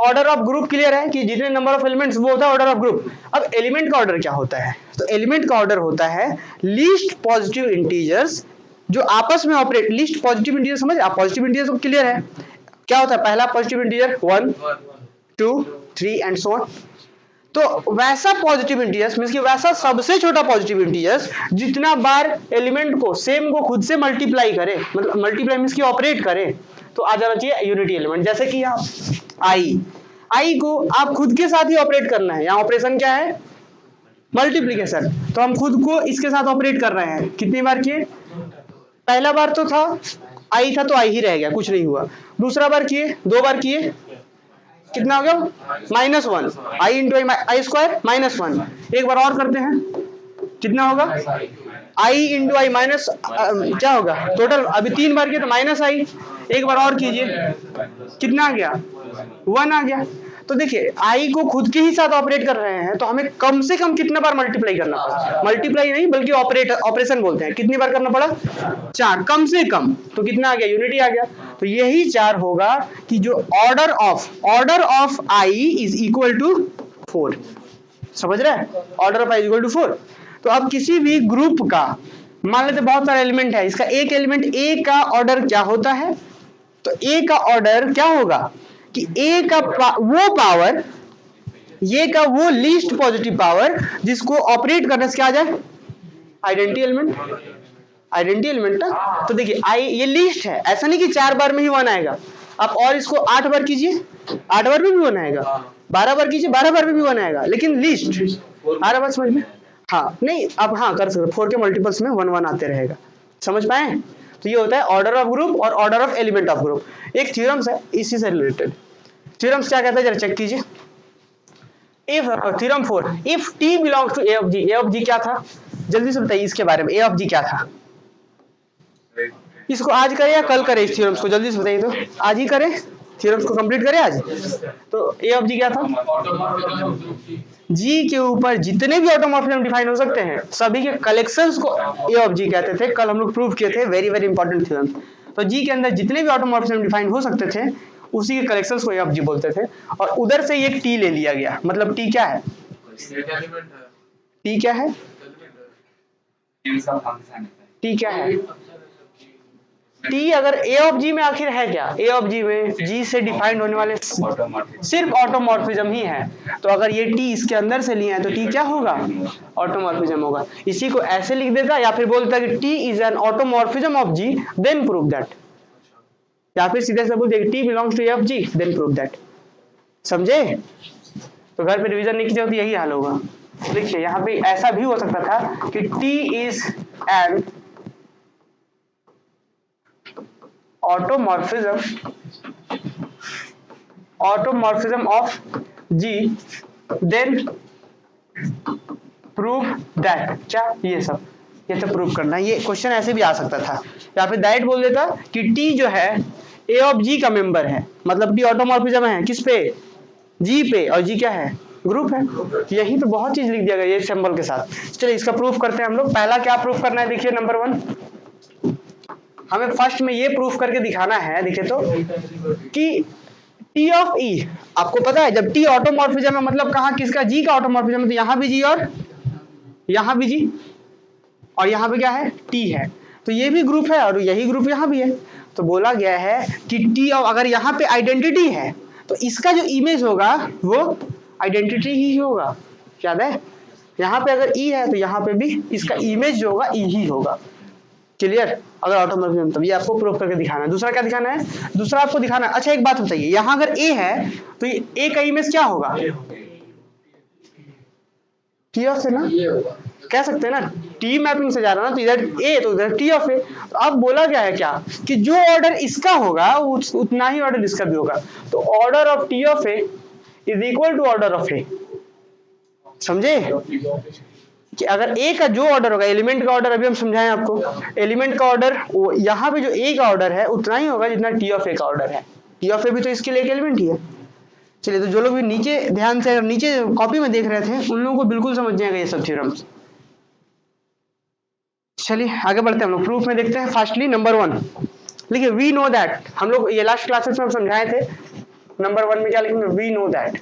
Order of group clear है कि जितने नंबर ऑफ एलिमेंट्स वो होता है ऑर्डर ऑफ ग्रुप। अब एलिमेंट का ऑर्डर क्या होता है, तो एलिमेंट का ऑर्डर होता है लीस्ट पॉजिटिव इंटीजर्स जो आपस में ऑपरेट। लीस्ट पॉजिटिव इंटीजर समझ, आप पॉजिटिव इंटीजर तो क्लियर है क्या होता है, पहला positive integer 1 2 3 and so on. तो वैसा पॉजिटिव इंटीजर्स मींस कि वैसा सबसे छोटा पॉजिटिव इंटीजर्स जितना बार एलिमेंट को सेम को खुद से मल्टीप्लाई करे, मतलब मल्टीप्लाई मींस कि ऑपरेट करे, तो आ जाना चाहिए यूनिटी एलिमेंट। जैसे कि आप आई को आप खुद के साथ ही ऑपरेट करना है, यहाँ ऑपरेशन क्या है मल्टीप्लिकेशन, तो हम खुद को इसके साथ ऑपरेट कर रहे हैं। कितनी बार किए, पहला बार तो था आई था तो आई ही रह गया कुछ नहीं हुआ, दूसरा बार किए 2 बार किए कितना हो गया -1 आई इंटू आई स्क्वायर -1। एक बार और करते हैं कितना होगा आई इंटू आई माइनस क्या होगा टोटल, अभी 3 बार किए तो माइनस आई। एक बार और कीजिए कितना आ गया 1 आ गया। तो देखिए आई को खुद के ही साथ ऑपरेट कर रहे हैं तो हमें कम से कम कितना बार मल्टीप्लाई करना पड़ा, मल्टीप्लाई नहीं बल्कि ऑपरेशन बोलते हैं, कितनी बार करना पड़ा 4 कम से कम। तो कितना आ गया यूनिटी आ गया। तो यही 4 होगा कि जो order of i is equal to 4। समझ रहे हैं, order of i is equal to 4। तो अब किसी भी ग्रुप का मान लेते बहुत सारे एलिमेंट है, इसका एक एलिमेंट ए का ऑर्डर क्या होता है, तो ए का ऑर्डर क्या होगा कि ए का वो पावर, ये का वो लीस्ट पॉजिटिव पावर जिसको ऑपरेट करने से क्या आ जाए आइडेंटिटी एलिमेंट ना। तो देखिए आई ये लीस्ट है, ऐसा नहीं कि 4 बार में ही 1 आएगा, आप और इसको 8 बार कीजिए 8 बार में भी 1 आएगा, 12 बार कीजिए 12 बार में भी 1 आएगा, लेकिन लीस्ट आ रहा बात समझ में। हाँ नहीं अब हाँ कर सकते 4 के मल्टीपल्स में 1 1 आते रहेगा, समझ पाए। तो ये होता है ऑर्डर ऑफ ग्रुप और order of element of group. एक थ्योरम्स है इसी से रिलेटेड, थ्योरम्स क्या कहता है जरा चेक कीजिए। If theorem 4 if t belongs to A of G क्या था जल्दी से बताइए इसके बारे में, ए ऑफ जी क्या था। इसको आज करें या कल करें, इस थ्योरम्स को जल्दी से बताइए, तो आज ही करें थ्योरम्स को कंप्लीट करें आज। तो ए ऑफ जी क्या था, जी के ऊपर जितने भी ऑटोमॉर्फिज्म डिफाइन हो सकते हैं सभी के कलेक्शंस को ए ऑफ जी कहते थे, कल हम लोग प्रूव किए थे, वेरी वेरी इंपॉर्टेंट थ्योरम। तो जी के अंदर जितने भी ऑटोमॉर्फिज्म डिफाइन हो सकते थे उसी के कलेक्शंस को ए ऑफ जी बोलते थे, और उधर से एक टी ले लिया गया। मतलब टी क्या है, टी क्या है, टी क्या है, टी अगर ए ऑफ जी में आखिर है क्या, ए ऑफ जी में जी से डिफाइंड होने वाले सिर्फ ऑटोमॉर्फिज्म ही है। तो अगर ये टी इसके अंदर से लिए हैं तो टी क्या होगा ऑटोमॉर्फिज्म होगा। इसी को ऐसे लिख देता या फिर बोलता कि t is an automorphism of ji then prove that, या फिर सीधे से बोल दे t belongs to A of ji then prove that. समझे। तो घर पे रिवीजन नहीं किया तो यही हाल होगा। देखिए यहाँ पे ऐसा भी हो सकता था कि t is an automorphism of ji then prove that. क्या ये सब प्रूव करना है, ये क्वेश्चन ऐसे भी आ सकता था, या फिर डायरेक्ट बोल देता कि टी जो है ए ऑफ जी का मेंबर है, मतलब टी ऑटोमॉर्फिज्म है किस पे जी पे, और जी क्या है ग्रुप है। यही तो बहुत चीज लिख दिया गया ये सिंबल के साथ। चलिए इसका प्रूफ करते हैं हम लोग। पहला क्या प्रूफ करना है, देखिए नंबर 1 हमें फर्स्ट में ये प्रूफ करके दिखाना है, देखिए तो कि टी ऑफ ई, आपको पता है जब टी ऑटोमॉर्फिज्म है मतलब कहाँ किसका जी का ऑटोमॉर्फिज्म है, तो यहाँ भी जी और यहाँ भी जी और यहाँ पे क्या है टी है, तो ये भी ग्रुप है और यही ग्रुप यहाँ भी है। तो बोला गया है कि टी ऑफ अगर यहाँ पे आइडेंटिटी है तो इसका जो इमेज होगा वो आइडेंटिटी ही होगा, याद है। यहाँ पे अगर ई है तो यहाँ पे भी इसका इमेज जो होगा ई ही होगा। क्लियर, अगर ऑटोमॉर्फिज्म, तब ये आपको प्रूफ करके दिखाना है। दूसरा क्या दिखाना है, दूसरा आपको दिखाना है, अच्छा एक बात बताइए यहाँ अगर ए है तो ए का इमेज क्या होगा टी ऑफ से ना, कह सकते हैं ना, टी मैपिंग से जा रहा है ना, तो इधर ए तो इधर टी ऑफ ए। तो अब बोला क्या है क्या कि जो ऑर्डर इसका होगा उतना ही ऑर्डर इसका भी होगा। तो order of t of a is equal to order of a. समझे कि अगर ए का जो ऑर्डर होगा, एलिमेंट का ऑर्डर अभी हम समझाएं आपको, एलिमेंट का ऑर्डर यहाँ पे जो ए का ऑर्डर है उतना ही होगा जितना टी ऑफ ए का ऑर्डर है। टी ऑफ ए भी तो इसके लिए एक एलिमेंट ही है। चलिए, तो जो लोग भी नीचे ध्यान से नीचे कॉपी में देख रहे थे उन लोगों को बिल्कुल समझ जाएगा ये सब थ्योरम्स। चलिए आगे बढ़ते हैं, हम लोग प्रूफ में देखते हैं। फास्टली नंबर 1 लिखिए, वी नो दैट। हम लोग ये लास्ट क्लासेस में हम समझाए थे। नंबर 1 में क्या लिखेंगे, we know that.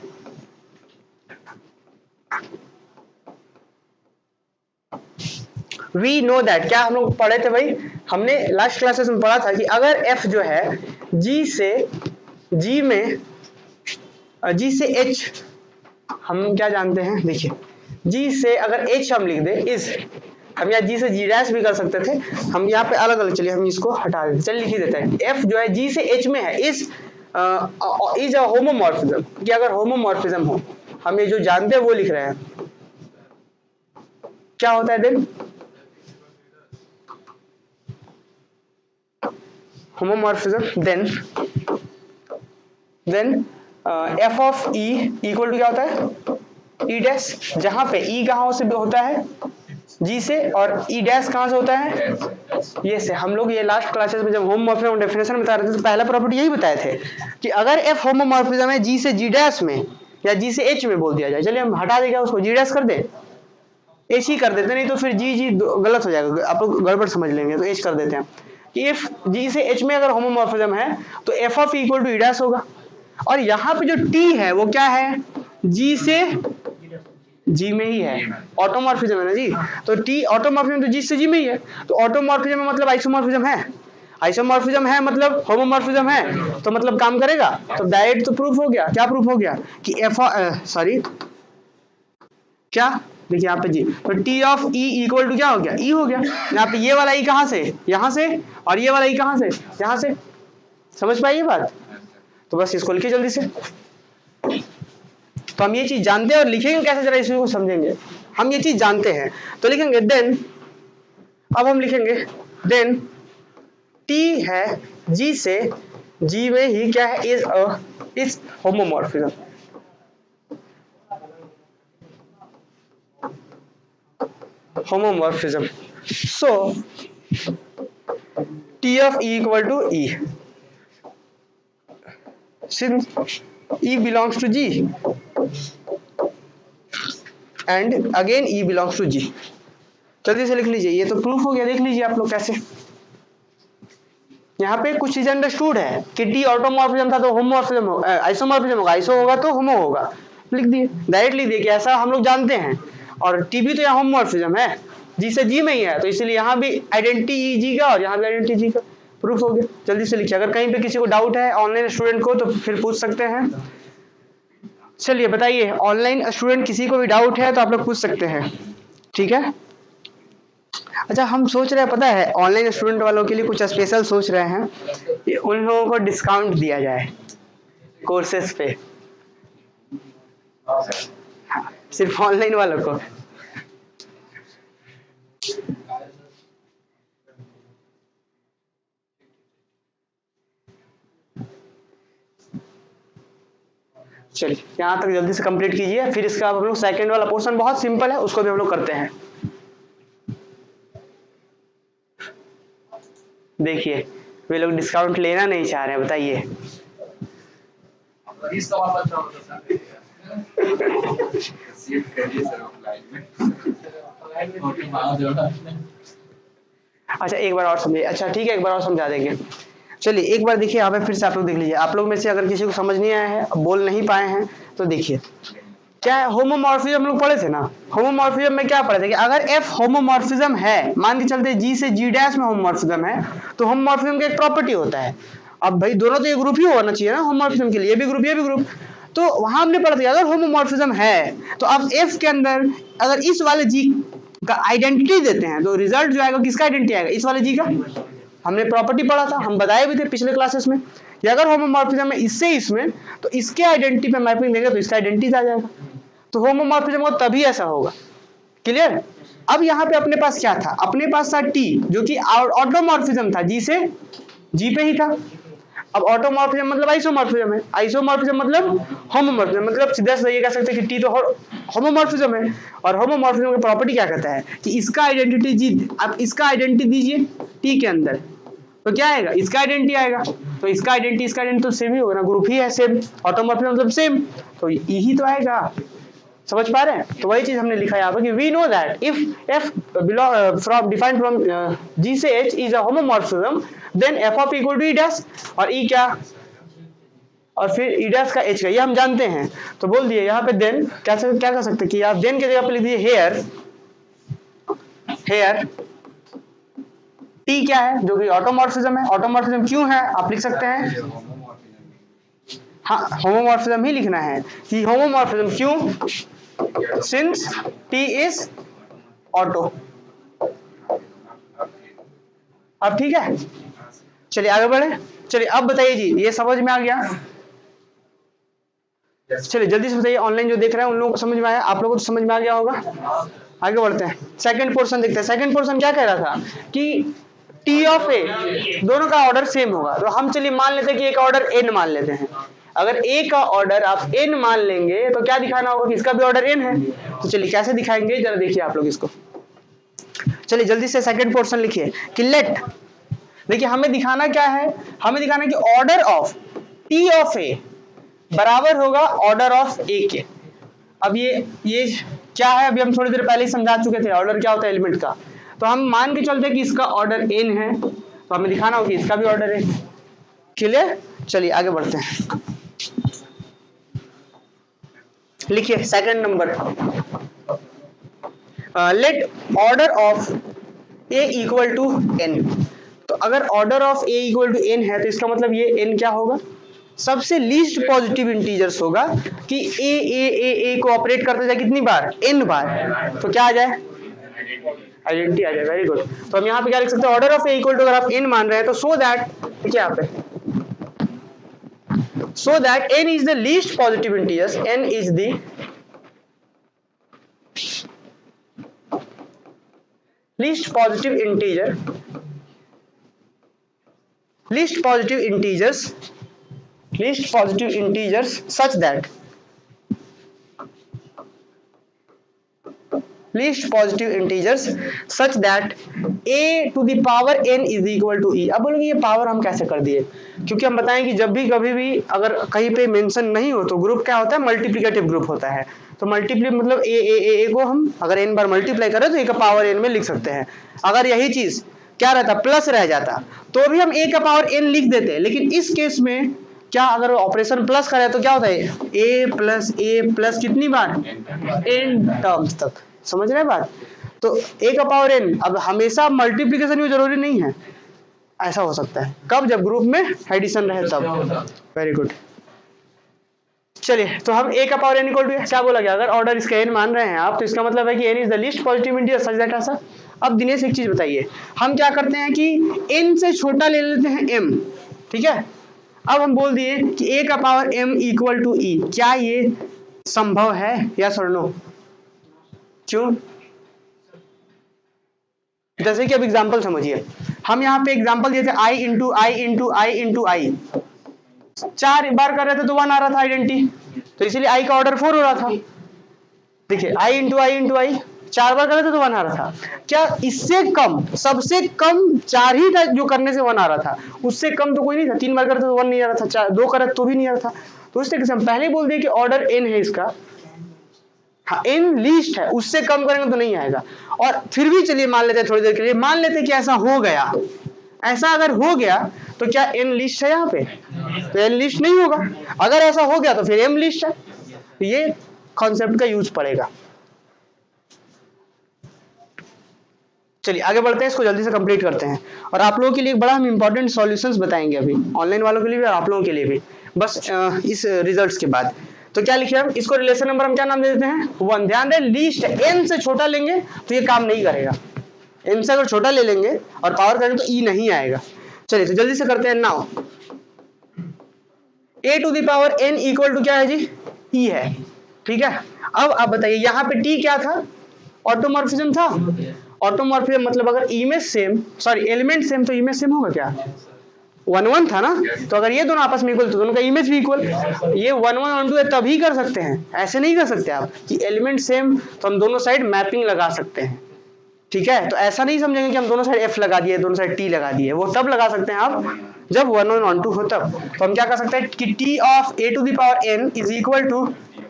We know that क्या हम लोग पढ़े थे भाई, हमने लास्ट क्लासेस में पढ़ा था कि अगर f जो है g से g में g से h, हम क्या जानते हैं, देखिए g से अगर h हम लिख दे इस, हम यहाँ g से g डैश भी कर सकते थे, हम यहाँ पे अलग अलग, चलिए हम इसको हटा देते, चलिए लिख ही देते हैं f जो है g से h में है इस इज अ होमोमॉर्फिज्म, कि अगर होमोमॉर्फिज्म हो, हम ये जो जानते हैं वो लिख रहे हैं, क्या होता है then homomorphism, then f of e equal to क्या होता है e डैश, जहां पे e कहां से होता है g से, और e डैश कहां से होता है ये से। हम लोग ये लास्ट क्लासेस में जब होमोमॉर्फिज्म डेफिनेशन बता रहे थे तो पहला प्रॉपर्टी यही बताए थे कि अगर f होमोमॉर्फिज्म है g से g डैश में या g से h में बोल दिया जाए, चलिए हम हटा देंगे उसको, g डैश कर दे, h ही कर देते, नहीं तो फिर g गलत हो जाएगा, आप लोग गड़बड़ समझ लेंगे, तो h कर देते हैं कि इफ g से h में अगर होमोमॉर्फिज्म है तो f of e equal to e dash होगा, और यहाँ पे जो t है वो क्या है, g से g में ही है, ऑटोमॉर्फिज्म है ना जी, तो t ऑटोमॉर्फिज्म तो g से g में ही है, तो ऑटोमॉर्फिज्म में मतलब आइसोमॉर्फिज्म है, आइसोमॉर्फिज्म है मतलब होमोमॉर्फिज्म है, तो मतलब काम करेगा, तो डायरेक्ट तो प्रूफ हो गया, क्या प्रूफ हो गया कि क्या, देखिए यहाँ पे जी, तो t of e equal to क्या हो गया, e हो गया। यहाँ पे ये वाला e कहाँ से, यहाँ से, और ये वाला e कहाँ से, यहाँ से, समझ पाइए बात, तो बस इसको लिखिए जल्दी से। तो हम ये चीज जानते हैं और लिखेंगे कैसे, जरा इसी को समझेंगे, हम ये चीज जानते हैं तो लिखेंगे देन, अब हम लिखेंगे देन t है g से g में ही क्या है, is homomorphism, homomorphism. So T of E equal to E. Since E belongs to G and again E belongs to G. जल्दी से लिख लीजिए, ये तो प्रूफ हो गया, देख लीजिए आप लोग कैसे। यहाँ पे कुछ चीज अंडरस्टूड है कि T ऑटोमॉर्फिज्म था तो होमोमॉर्फिज्म होगा, आइसोमॉर्फिज्म होगा, आइसो होगा तो होमो होगा, लिख दिए, डायरेक्ट लिख दिए कि ऐसा हम लोग जानते हैं, और टी भी तो यहाँ होमोमॉर्फिज्म है, जी से जी में ही है, तो इसलिए यहाँ भी आइडेंटिटी जी का और यहाँ भी आइडेंटिटी जी का, प्रूफ हो गया। जल्दी से लिखिए, अगर कहीं पे किसी को डाउट है ऑनलाइन स्टूडेंट को तो फिर पूछ सकते हैं। चलिए बताइए, ऑनलाइन स्टूडेंट किसी को भी डाउट है तो आप लोग पूछ सकते हैं, ठीक है। अच्छा, हम सोच रहे हैं पता है, ऑनलाइन स्टूडेंट वालों के लिए कुछ स्पेशल सोच रहे हैं कि उन लोगों को डिस्काउंट दिया जाए कोर्सेस पे, सिर्फ ऑनलाइन वालों को। चलिए यहाँ तक जल्दी से कंप्लीट कीजिए, फिर इसका हम लोग सेकंड वाला पोर्शन बहुत सिंपल है, उसको भी हम लोग करते हैं। देखिए वे लोग डिस्काउंट लेना नहीं चाह रहे हैं, बताइए। अच्छा एक बार और समझिए, अच्छा ठीक है एक बार और समझा देंगे। चलिए एक बार देखिए यहाँ पे फिर से आप लोग देख लीजिए, आप लोग में से अगर किसी को समझ नहीं आया है, बोल नहीं पाए हैं, तो देखिए क्या है, होमोमॉर्फिज्म हम लोग पढ़े थे ना, होमोमॉर्फिज्म में क्या पढ़े थे कि अगर f होमोमॉर्फिज्म है, मान के चलते g से g डैश में होमोमॉर्फिज्म है, तो होमोमॉर्फिज्म का एक प्रॉपर्टी होता है, अब भाई दोनों तो ये ग्रुप ही होना चाहिए ना होमोमॉर्फिज्म के लिए, ये भी ग्रुप ये भी ग्रुप, तो वहां हमने पढ़ा था अगर होमोमॉर्फिज्म है तो अब f के अंदर अगर इस वाले g का आइडेंटिटी देते हैं तो रिजल्ट जो आएगा किसका आइडेंटिटी आएगा, इस वाले g का। हमने प्रॉपर्टी पढ़ा था, हम बताए भी थे पिछले क्लासेस में कि अगर होमोमॉर्फिज्म है इससे इसमें, तो इसके आइडेंटिटी पे मैपिंग देंगे तो इसका आइडेंटिटी आ जाएगा, तो होमोमॉर्फिज्म को तभी ऐसा होगा। क्लियर, अब यहाँ पे अपने पास क्या था, अपने पास था टी जो कि ऑटोमॉर्फिज्म था, जी से जी पे ही था। अब ऑटोमॉर्फिज्म मतलब आइसोमॉर्फिज्म है, आइसोमॉर्फिज्म मतलब होमोमॉर्फिज्म, मतलब सीधा सा ये कह सकते हैं कि टी तो होमोमॉर्फिज्म है। और होमोमॉर्फिज्म की प्रॉपर्टी क्या कहता है कि इसका आइडेंटिटी जी, आप इसका आइडेंटिटी दीजिए टी के अंदर, तो क्या आएगा, इसका आइडेंटिटी आएगा। तो इसका आइडेंटिटी तो सेम ही होगा ना, ग्रुप ही है सेम, ऑटोमॉर्फिज्म मतलब सेम, तो यही तो आएगा। समझ पा रहे हैं? तो वही चीज हमने लिखा यहाँ पर कि we know that if f from defined from G से H is a homomorphism then f of equal to e dash, और ई क्या, और फिर ई डैश का एच का, ये हम जानते हैं। तो बोल दिए यहाँ पे देन क्या कर सकते हैं कि आप देन की जगह पे लिख दीजिए हेयर, हेयर टी क्या है जो कि ऑटोमॉर्फिज्म है। ऑटोमॉर्फिज्म क्यों है आप लिख सकते हैं, हाँ होमोमॉर्फिज्म ही लिखना है कि होमोमॉर्फिज्म क्यों, सिंस टी इज ऑटो। अब ठीक है, चलिए आगे बढ़े। चलिए अब बताइए जी, ये समझ में आ गया? चलिए जल्दी से बताइए, ऑनलाइन जो देख रहे हैं उन लोगों को समझ में आया, आप लोगों को तो समझ में आ गया होगा। आगे बढ़ते हैं, सेकंड पोर्शन देखते हैं। सेकंड पोर्शन क्या कह रहा था कि टी ऑफ ए दोनों का ऑर्डर सेम होगा। तो हम चलिए मान लेते हैं कि एक ऑर्डर एन मान लेते हैं। अगर ए का ऑर्डर आप एन मान लेंगे तो क्या दिखाना होगा कि इसका भी ऑर्डर एन है। तो चलिए कैसे दिखाएंगे जरा देखिए आप लोग इसको। चलिए जल्दी से सेकंड पोर्शन लिखिए कि लेट, देखिए हमें दिखाना क्या है, हमें दिखाना है कि order of t of a बराबर होगा ऑर्डर ऑफ ए के। अब ये क्या है, अभी हम थोड़ी देर पहले ही समझा चुके थे ऑर्डर क्या होता है एलिमेंट का। तो हम मान के चलते हैं कि इसका ऑर्डर एन है, तो हमें दिखाना होगा कि इसका भी ऑर्डर है। क्लियर? चलिए आगे बढ़ते हैं, लिखिए second number, let order of A equal to n. तो अगर order of A equal to n है तो इसका मतलब ये एन क्या होगा, सबसे लीस्ट पॉजिटिव इंटीजर्स होगा कि ए को ऑपरेट करते जाए कितनी बार, एन बार, तो क्या आ जाए, आइडेंटिटी आ जाए। Very good. तो हम यहाँ पे क्या लिख सकते हैं, order of A equal to, अगर आप एन मान रहे हैं तो सो दैट, देखिए यहाँ पे, so that n is the least positive integers, n is the least positive integer, least positive integers such that least positive integers such that a to the power n is equal to e। अब बोलोगे ये power हम कैसे कर दिए, क्योंकि हम बताएं कि जब भी कभी भी अगर कहीं पे मेंशन नहीं हो तो ग्रुप क्या होता है, मल्टीप्लिकेटिव ग्रुप होता है। तो मल्टीप्ली मतलब ए को हम अगर n बार मल्टीप्लाई करें तो a का पावर n में लिख सकते हैं। अगर यही चीज क्या रहता, प्लस रह जाता तो भी हम a का पावर n लिख देते, लेकिन इस केस में क्या, अगर ऑपरेशन प्लस करे तो क्या होता है, a प्लस कितनी बार, n टर्म्स तक। समझ रहे हैं बात? तो a का पावर n अब हमेशा मल्टीप्लिकेशन में जरूरी नहीं है, ऐसा हो सकता है कब, जब ग्रुप में एडिशन रहे तब। Very good. चलिए तो हम a का पावर n इक्वल टू क्या बोला गया, अगर ऑर्डर इसका n मान रहे हैं आप तो इसका मतलब है कि n is the least positive integer such that ऐसा। अब दिनेश एक चीज बताइए, हम क्या करते हैं कि n से छोटा ले लेते हैं m, ठीक है। अब हम बोल दिए कि a का power m equal to e, क्या ये संभव है, यस और नो? क्यों? जैसे कि अब एग्जांपल समझिए, हम यहाँ पे एग्जांपल दिए थे i into i into i into i, 4 बार कर रहे थे तो 1 आ रहा था आइडेंटिटी, तो इसीलिए i का ऑर्डर 4 हो रहा था। देखिए i इंटू आई 4 बार कर रहे थे तो 1 आ रहा था। क्या इससे कम, सबसे कम 4 ही था जो करने से 1 आ रहा था, उससे कम तो कोई नहीं था। 3 बार करते तो 1 नहीं आ रहा था, 2 करे तो भी नहीं आ रहा था। तो इस तरीके से हम पहले बोल दिए कि ऑर्डर n है इसका, हाँ n लीस्ट है, उससे कम करेंगे तो नहीं आएगा। और फिर भी चलिए मान लेते हैं थोड़ी देर के लिए, मान लेते हैं कि ऐसा हो गया, ऐसा अगर हो गया तो क्या n लिस्ट है यहाँ पे, तो n लिस्ट नहीं होगा। अगर ऐसा हो गया तो फिर m लिस्ट है। तो ये कॉन्सेप्ट का यूज पड़ेगा। चलिए आगे बढ़ते हैं, इसको जल्दी से कंप्लीट करते हैं। और आप लोगों के लिए एक बड़ा हम इंपॉर्टेंट सॉल्यूशंस बताएंगे अभी, ऑनलाइन वालों के लिए भी और आप लोगों के लिए भी, बस इस रिजल्ट्स के बाद। तो क्या लिखिए हम इसको, रिलेशन नंबर हम क्या नाम दे देते हैं, 1। ध्यान दें लीस्ट n से छोटा लेंगे तो ये काम नहीं करेगा, n से अगर छोटा ले लेंगे और पावर करेंगे तो e नहीं आएगा। चलिए तो जल्दी से करते हैं। Now a to the power n equal to क्या है जी, e है, ठीक है। अब आप बताइए यहाँ पे t क्या था, ऑटोमॉर्फिज्म था। ऑटोमॉर्फिज्म मतलब अगर image same, sorry element same तो इमेज सेम होगा क्या? 1-1 था ना, तो अगर ये दोनों आपस में इक्वल तो दोनों का इमेज भी इक्वल। ये 1-1 ऑन 2 है तभी कर सकते हैं, ऐसे नहीं कर सकते आप कि एलिमेंट सेम तो हम दोनों साइड मैपिंग लगा सकते हैं, ठीक है। तो ऐसा नहीं समझेंगे कि हम दोनों साइड f लगा दिए, दोनों साइड t लगा दिए, वो तब लगा सकते हैं आप जब 1-1 ऑन 2 हो तब। तो हम क्या कर सकते हैं कि t of a to the power n is equal to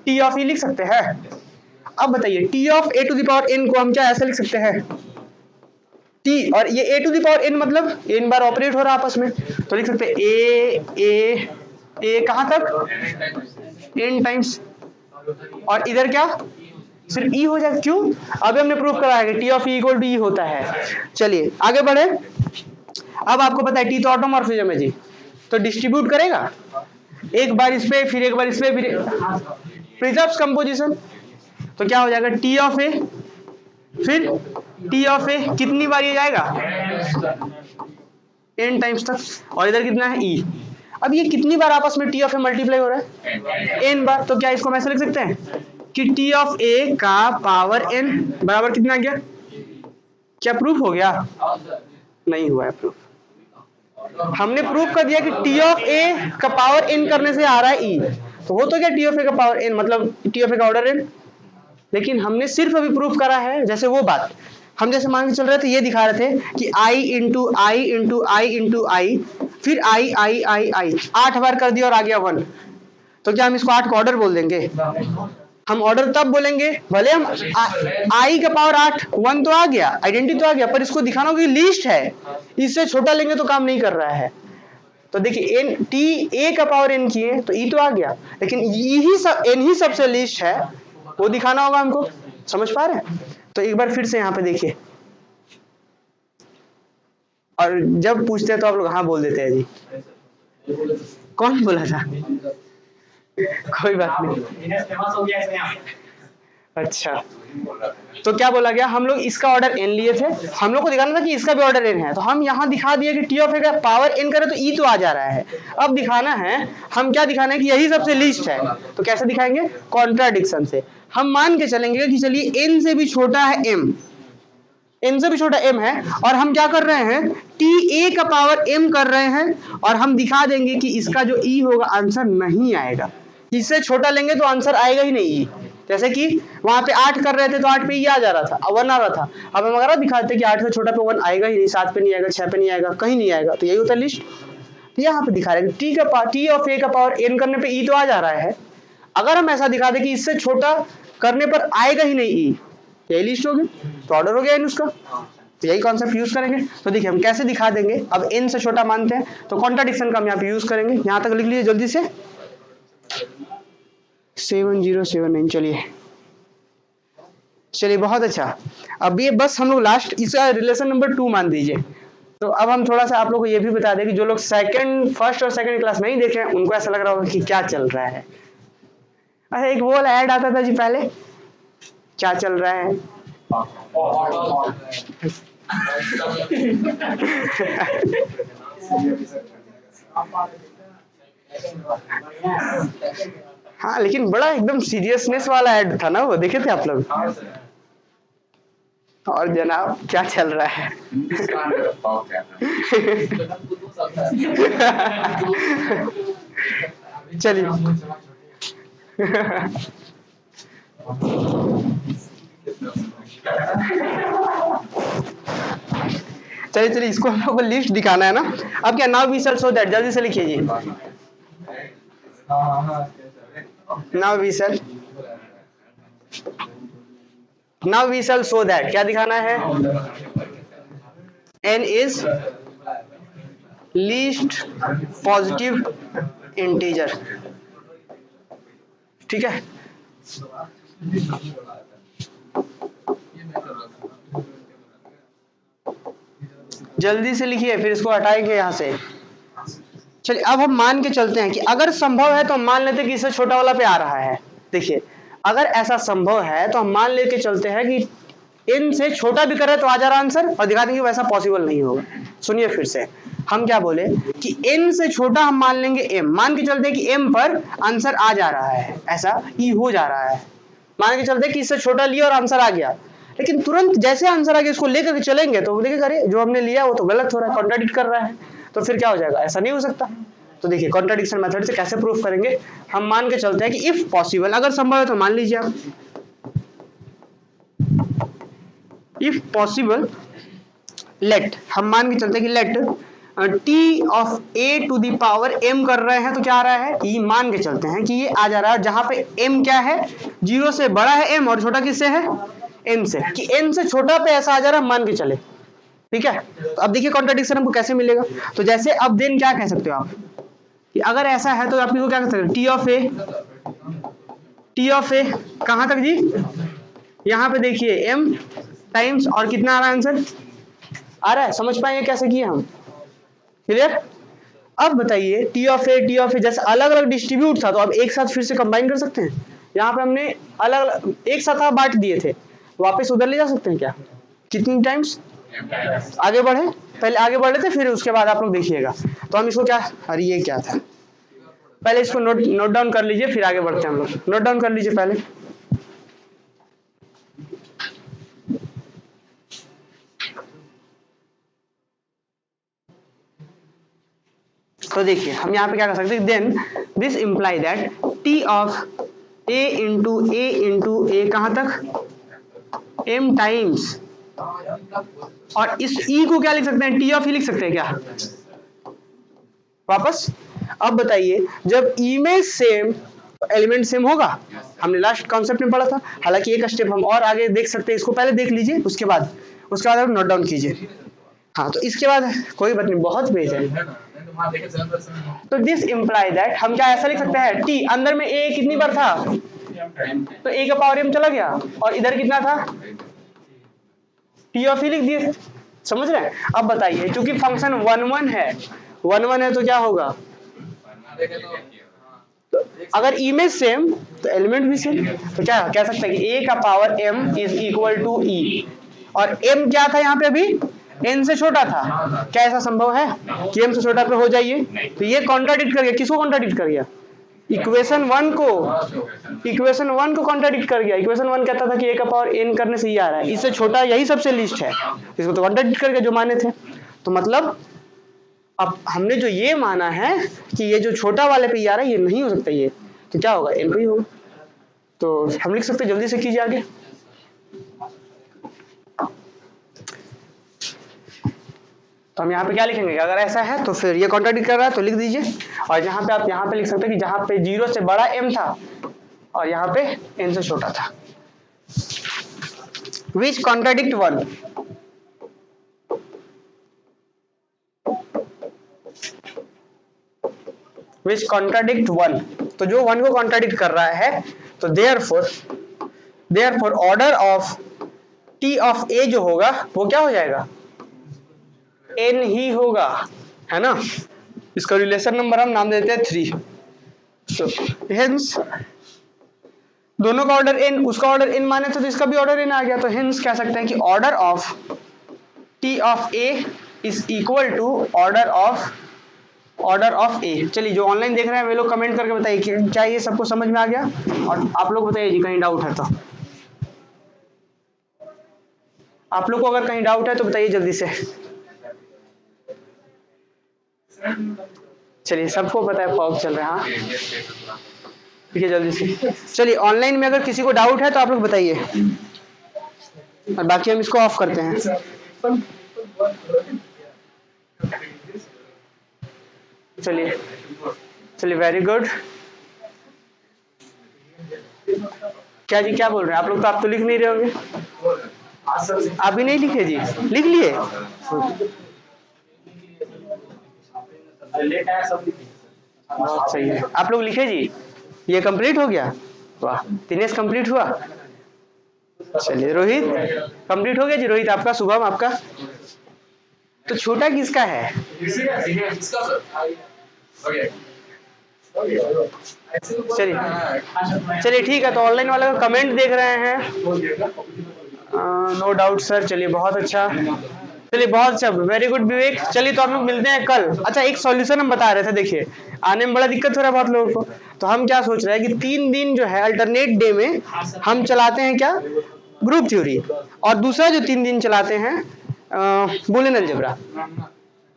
t of e लिख सकते हैं। अब बताइए t of a to the power n को हम क्या ऐसे लिख सकते हैं t, और ये a to the power n मतलब n बार ऑपरेट हो रहा है आपस में, तो लिख सकते हैं a कहां तक n टाइम्स, और इधर क्या सिर्फ e हो जाएगा। क्यों? अभी हमने प्रूफ करा है कि t of e equal to e होता है। चलिए आगे बढ़े। अब आपको पता है t तो ऑटोमॉर्फिज्म है जी, तो डिस्ट्रीब्यूट करेगा एक बार इस पे फिर एक बार इस पे फिर प्रिजर्व्स कंपोजिशन, तो क्या हो जाएगा t ऑफ a फिर t ऑफ a कितनी बार ये जाएगा n टाइम्स तक, और इधर कितना है e। अब ये कितनी बार आपस में t ऑफ a मल्टीप्लाई हो रहा है n बार, तो क्या इसको हम ऐसे लिख सकते हैं कि t ऑफ a का पावर n बराबर कितना आ गया? क्या प्रूफ हो गया? नहीं हुआ है प्रूफ। हमने प्रूफ कर दिया कि t ऑफ a का पावर n करने से आ रहा है e, तो हो तो क्या t ऑफ a का पावर n मतलब t ऑफ a का ऑर्डर n, लेकिन हमने सिर्फ अभी प्रूफ करा है जैसे वो बात हम जैसे मान के चल रहे थे, ये दिखा रहे थे कि i into i into i into i फिर आई आई आई आई 8 बार कर दिया और आ गया 1, तो क्या हम इसको 8 का ऑर्डर बोल देंगे? हम ऑर्डर तब बोलेंगे भले हम i का पावर 8 1 तो आ गया, आइडेंटिटी तो आ गया, पर इसको दिखाना होगा कि लिस्ट है, इससे छोटा लेंगे तो काम नहीं कर रहा है। तो देखिए n t a का पावर n किए तो e तो आ गया, लेकिन यही सब n ही सबसे लिस्ट है, वो दिखाना होगा हमको। समझ पा रहे हैं? तो एक बार फिर से यहाँ पे देखिए, और जब पूछते हैं तो आप लोग हाँ बोल देते हैं जी। कौन बोला था? कोई बात नहीं। फेमस हो गया इसमें। अच्छा, तो क्या बोला गया? हम लोग इसका ऑर्डर n लिए थे, हम लोग को दिखाना था कि इसका भी ऑर्डर n है, तो हम यहाँ दिखा दिए कि t ऑफ a का पावर n करे तो e तो आ जा रहा है। अब दिखाना है, हम क्या दिखाना है कि यही सबसे लिस्ट है, तो कैसे दिखाएंगे? कॉन्ट्राडिक्शन से। हम मान के चलेंगे कि चलिए n से भी छोटा है m, n से भी छोटा m है, और हम क्या कर रहे हैं t a का पावर m कर रहे हैं, और हम दिखा देंगे कि इसका जो e होगा आंसर नहीं आएगा, इससे छोटा लेंगे तो आंसर आएगा ही नहीं e। जैसे कि वहां पे 8 कर रहे थे तो 8 पे ये आ जा रहा था, 1 आ रहा था। अब हम अगर दिखाते कि 8 से छोटा पे 1 आएगा ही नहीं, 7 पे नहीं आएगा, 6 पे नहीं आएगा, कहीं नहीं आएगा, तो यही होता है लिस्ट। तो यहाँ पे दिखा रहे हैं t ऑफ a का पावर n करने पे e तो आ जा रहा है, अगर हम ऐसा दिखा दे कि इससे छोटा करने पर आएगा ही नहीं e, यही लिस्ट होगी, तो ऑर्डर हो गया उसका। तो यही कॉन्सेप्ट यूज करेंगे। तो देखिए हम कैसे दिखा देंगे, अब n से छोटा मानते हैं तो कॉन्ट्राडिक्शन का हम यहाँ पे यूज करेंगे। यहाँ तक लिख लीजिए जल्दी से 7079। चलिए बहुत अच्छा। अब ये बस हम लोग लास्ट इसका रिलेशन नंबर 2 मान दीजिए। तो अब हम थोड़ा सा आप लोगों को ये भी बता दें कि जो लोग फर्स्ट और सेकंड क्लास नहीं देख रहे हैं उनको ऐसा लग रहा होगा कि क्या चल रहा है। अच्छा, एक वो ऐड आता था जी पहले, क्या चल रहा है? हाँ, लेकिन बड़ा एकदम सीरियसनेस वाला ऐड था ना वो, देखे थे आप लोग? और जनाब क्या चल रहा है? चलिए चलिए चलिए, इसको हम लोग को लिस्ट दिखाना है ना। अब क्या, now we shall show that, जल्दी से लिखिए जी। Now we shall show that, क्या दिखाना है? n is least positive integer, ठीक है। जल्दी से लिखिए, फिर इसको हटाएंगे यहाँ से। चलिए अब हम मान के चलते हैं कि अगर संभव है तो हम मान लेते हैं कि इससे छोटा वाला पे आ रहा है। देखिए अगर ऐसा संभव है तो हम मान लेके चलते हैं कि n से छोटा भी करे तो आ जा रहा आंसर, और दिखा देंगे वैसा पॉसिबल नहीं होगा। सुनिए फिर से, हम क्या बोले कि n से छोटा हम मान लेंगे m, मान के चलते हैं कि m पर आंसर आ जा रहा है, ऐसा e हो जा रहा है। मान के चलते हैं कि इससे छोटा लिया और आंसर आ गया, लेकिन तुरंत जैसे आंसर आगे इसको लेकर के चलेंगे तो देखिए अरे जो हमने लिया वो तो गलत हो रहा है, कॉन्ट्राडिक्ट कर रहा है, तो फिर क्या हो जाएगा, ऐसा नहीं हो सकता। तो देखिए कॉन्ट्राडिक्शन मेथड से कैसे प्रूफ करेंगे, हम मान के चलते हैं कि इफ पॉसिबल, अगर संभव है तो मान लीजिए आप, इफ पॉसिबल लेट, हम मान के चलते हैं कि let t of a to the power m कर रहे हैं, तो क्या आ रहा है, ये मान के चलते हैं कि ये आ जा रहा है जहां पे एम क्या है, 0 से बड़ा है एम और छोटा किससे है, एम से, कि एम से छोटा पे ऐसा आ जा रहा है, मान के चले, ठीक है। तो अब देखिए कॉन्ट्राडिक्शन हमको कैसे मिलेगा, तो जैसे अब देन क्या कह सकते हो आप कि अगर ऐसा है तो आप इसको क्या कह सकते हो, टी ऑफ ए कहां तक जी, यहां पे देखिए एम टाइम्स और कितना आ रहा है आंसर, आ रहा है, समझ पाएंगे कैसे किए हम, क्लियर। अब बताइए टी ऑफ ए जैसे अलग अलग डिस्ट्रीब्यूट था तो अब एक साथ फिर से कंबाइन कर सकते हैं, यहाँ पे हमने अलग अलग एक साथ बांट दिए थे, वापस उधर ले जा सकते हैं क्या, कितनी टाइम्स आगे बढ़े, पहले आगे बढ़ लेते फिर उसके बाद आप लोग देखिएगा। तो हम इसको क्या, अरे ये क्या था, पहले इसको नोट डाउन कर लीजिए फिर आगे बढ़ते हैं हम लोग, नोट डाउन कर लीजिए पहले। तो देखिए हम यहाँ पे क्या कर सकते हैं, then this imply that t of a into a कहां तक, एम टाइम्स, और इस ई को क्या लिख सकते हैं, टी ऑफ ई लिख सकते हैं क्या, वापस। अब बताइए जब ई में सेम एलिमेंट सेम होगा, हमने लास्ट कॉन्सेप्ट में पढ़ा था, हालांकि एक स्टेप हम और आगे देख सकते हैं, इसको पहले देख लीजिए उसके बाद आप नोट डाउन कीजिए। हाँ तो इसके बाद कोई बात नहीं, बहुत पेज है। तो दिस इंप्लाई दैट हम क्या ऐसा लिख सकते हैं, टी अंदर में ए कितनी बार था, तो ए का पावर एम चला गया और इधर कितना था, टी ऑफ ई लिख दिए, समझ रहे हैं। अब बताइए क्योंकि फंक्शन 1 1 है तो क्या होगा, तो अगर इमेज सेम तो एलिमेंट भी सेम, तो क्या कह सकते हैं कि ए का power m is equal to e, और m क्या था यहाँ पे अभी, n से छोटा था, क्या ऐसा संभव है कि m से छोटा पे हो जाइए, तो ये कॉन्ट्राडिक्ट कर गया, किसको कॉन्ट्राडिक्ट कर गया, इक्वेशन 1 को कॉन्ट्राडिक्ट कर गया। इक्वेशन 1 कहता था कि a का पावर n करने से ये आ रहा है, इससे छोटा यही सबसे लिस्ट है, इसको तो कॉन्ट्राडिक्ट कर गया जो माने थे। तो मतलब अब हमने जो ये माना है कि ये जो छोटा वाले पे ये आ रहा है ये नहीं हो सकता, ये तो क्या होगा, n पे ही होगा। तो हम लिख सकते हैं, जल्दी से कीजिए आगे। तो हम यहाँ पे क्या लिखेंगे, अगर ऐसा है तो फिर ये कॉन्ट्राडिक्ट कर रहा है तो लिख दीजिए, और यहाँ पे आप यहाँ पे लिख सकते हैं कि जहाँ पे 0 से बड़ा m था और यहाँ पे n से छोटा था, which contradict 1, which contradict 1, तो जो 1 को कॉन्ट्राडिक्ट कर रहा है, तो therefore order of t of a जो होगा वो क्या हो जाएगा, n ही होगा, है ना। इसका रिलेशन नंबर हम नाम देते हैं 3। तो हेंस दोनों का ऑर्डर n, उसका ऑर्डर n माने तो इसका भी ऑर्डर n आ गया, तो हेंस कह सकते हैं कि order of t of a is equal to order of a। चलिए जो ऑनलाइन देख रहे हैं वे लोग कमेंट करके बताइए कि क्या ये सबको समझ में आ गया, और आप लोग बताइए जी कहीं डाउट है तो, आप लोग को अगर कहीं डाउट है तो बताइए जल्दी से। चलिए सबको पता है फॉग चल रहा है, हाँ ठीक है जल्दी से। चलिए ऑनलाइन में अगर किसी को डाउट है तो आप लोग बताइए, और बाकी हम इसको ऑफ करते हैं। चलिए वेरी गुड। क्या जी क्या बोल रहे हैं आप लोग, तो आप तो लिख नहीं रहे होंगे, आप भी नहीं लिखे जी, लिख लिए, बहुत सही है, आप लोग लिखे जी, ये कंप्लीट हो गया, वाह दिनेश कंप्लीट हुआ। चलिए रोहित कंप्लीट हो गया जी, रोहित आपका, शुभम आपका, तो छोटा किसका है, चलिए ठीक है। तो ऑनलाइन वाला का कमेंट देख रहे हैं, नो डाउट सर, चलिए बहुत अच्छा, चलिए बहुत अच्छा, वेरी गुड विवेक। चलिए तो हम लोग मिलते हैं कल। अच्छा एक सॉल्यूशन हम बता रहे थे, देखिए आने में बड़ा दिक्कत हो रहा है बहुत लोगों को, तो हम क्या सोच रहे हैं कि 3 दिन जो है अल्टरनेट डे में हम चलाते हैं क्या, ग्रुप थ्योरी, और दूसरा जो 3 दिन चलाते हैं बुलियन अलजेब्रा,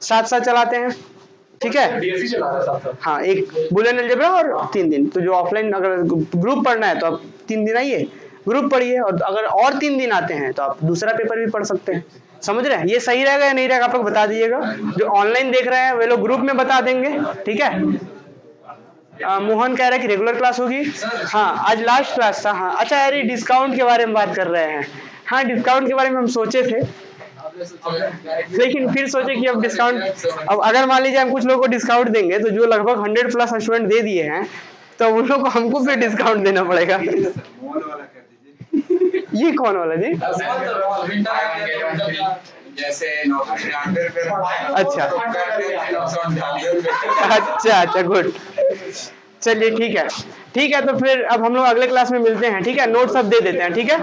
साथ साथ चलाते हैं, ठीक है। डीएससी चला रहा है साथ साथ। हाँ, एक बुलियन अलजेब्रा और 3 दिन। तो जो ऑफलाइन अगर ग्रुप पढ़ना है तो आप 3 दिन आइए ग्रुप पढ़िए, और अगर और 3 दिन आते हैं तो आप दूसरा पेपर भी पढ़ सकते हैं। समझ रहे हैं? ये सही रहेगा या नहीं रहेगा आप लोग बता दीजिएगा। जो ऑनलाइन देख रहे हैं वे लोग ग्रुप में बता देंगे, ठीक है। मोहन कह रहा है कि रेगुलर क्लास होगी। हाँ, आज लास्ट क्लास था। हाँ, अच्छा यार, डिस्काउंट के बारे में बात कर रहे हैं। हाँ, डिस्काउंट के बारे में हम सोचे थे, लेकिन फिर सोचे कि अब डिस्काउंट, अब अगर मान लीजिए हम कुछ लोगों को डिस्काउंट देंगे तो जो लगभग 100+ स्टूडेंट दे दिए हैं तो उन लोगों को हमको फिर डिस्काउंट देना पड़ेगा। मॉल वाला कर दीजिए। ये कौन वाला जी? जैसे 999 रुपए। अच्छा अच्छा, गुड। चलिए ठीक है, ठीक है। तो फिर अब हम लोग अगले क्लास में मिलते हैं, ठीक है। नोट्स सब दे देते हैं, ठीक है।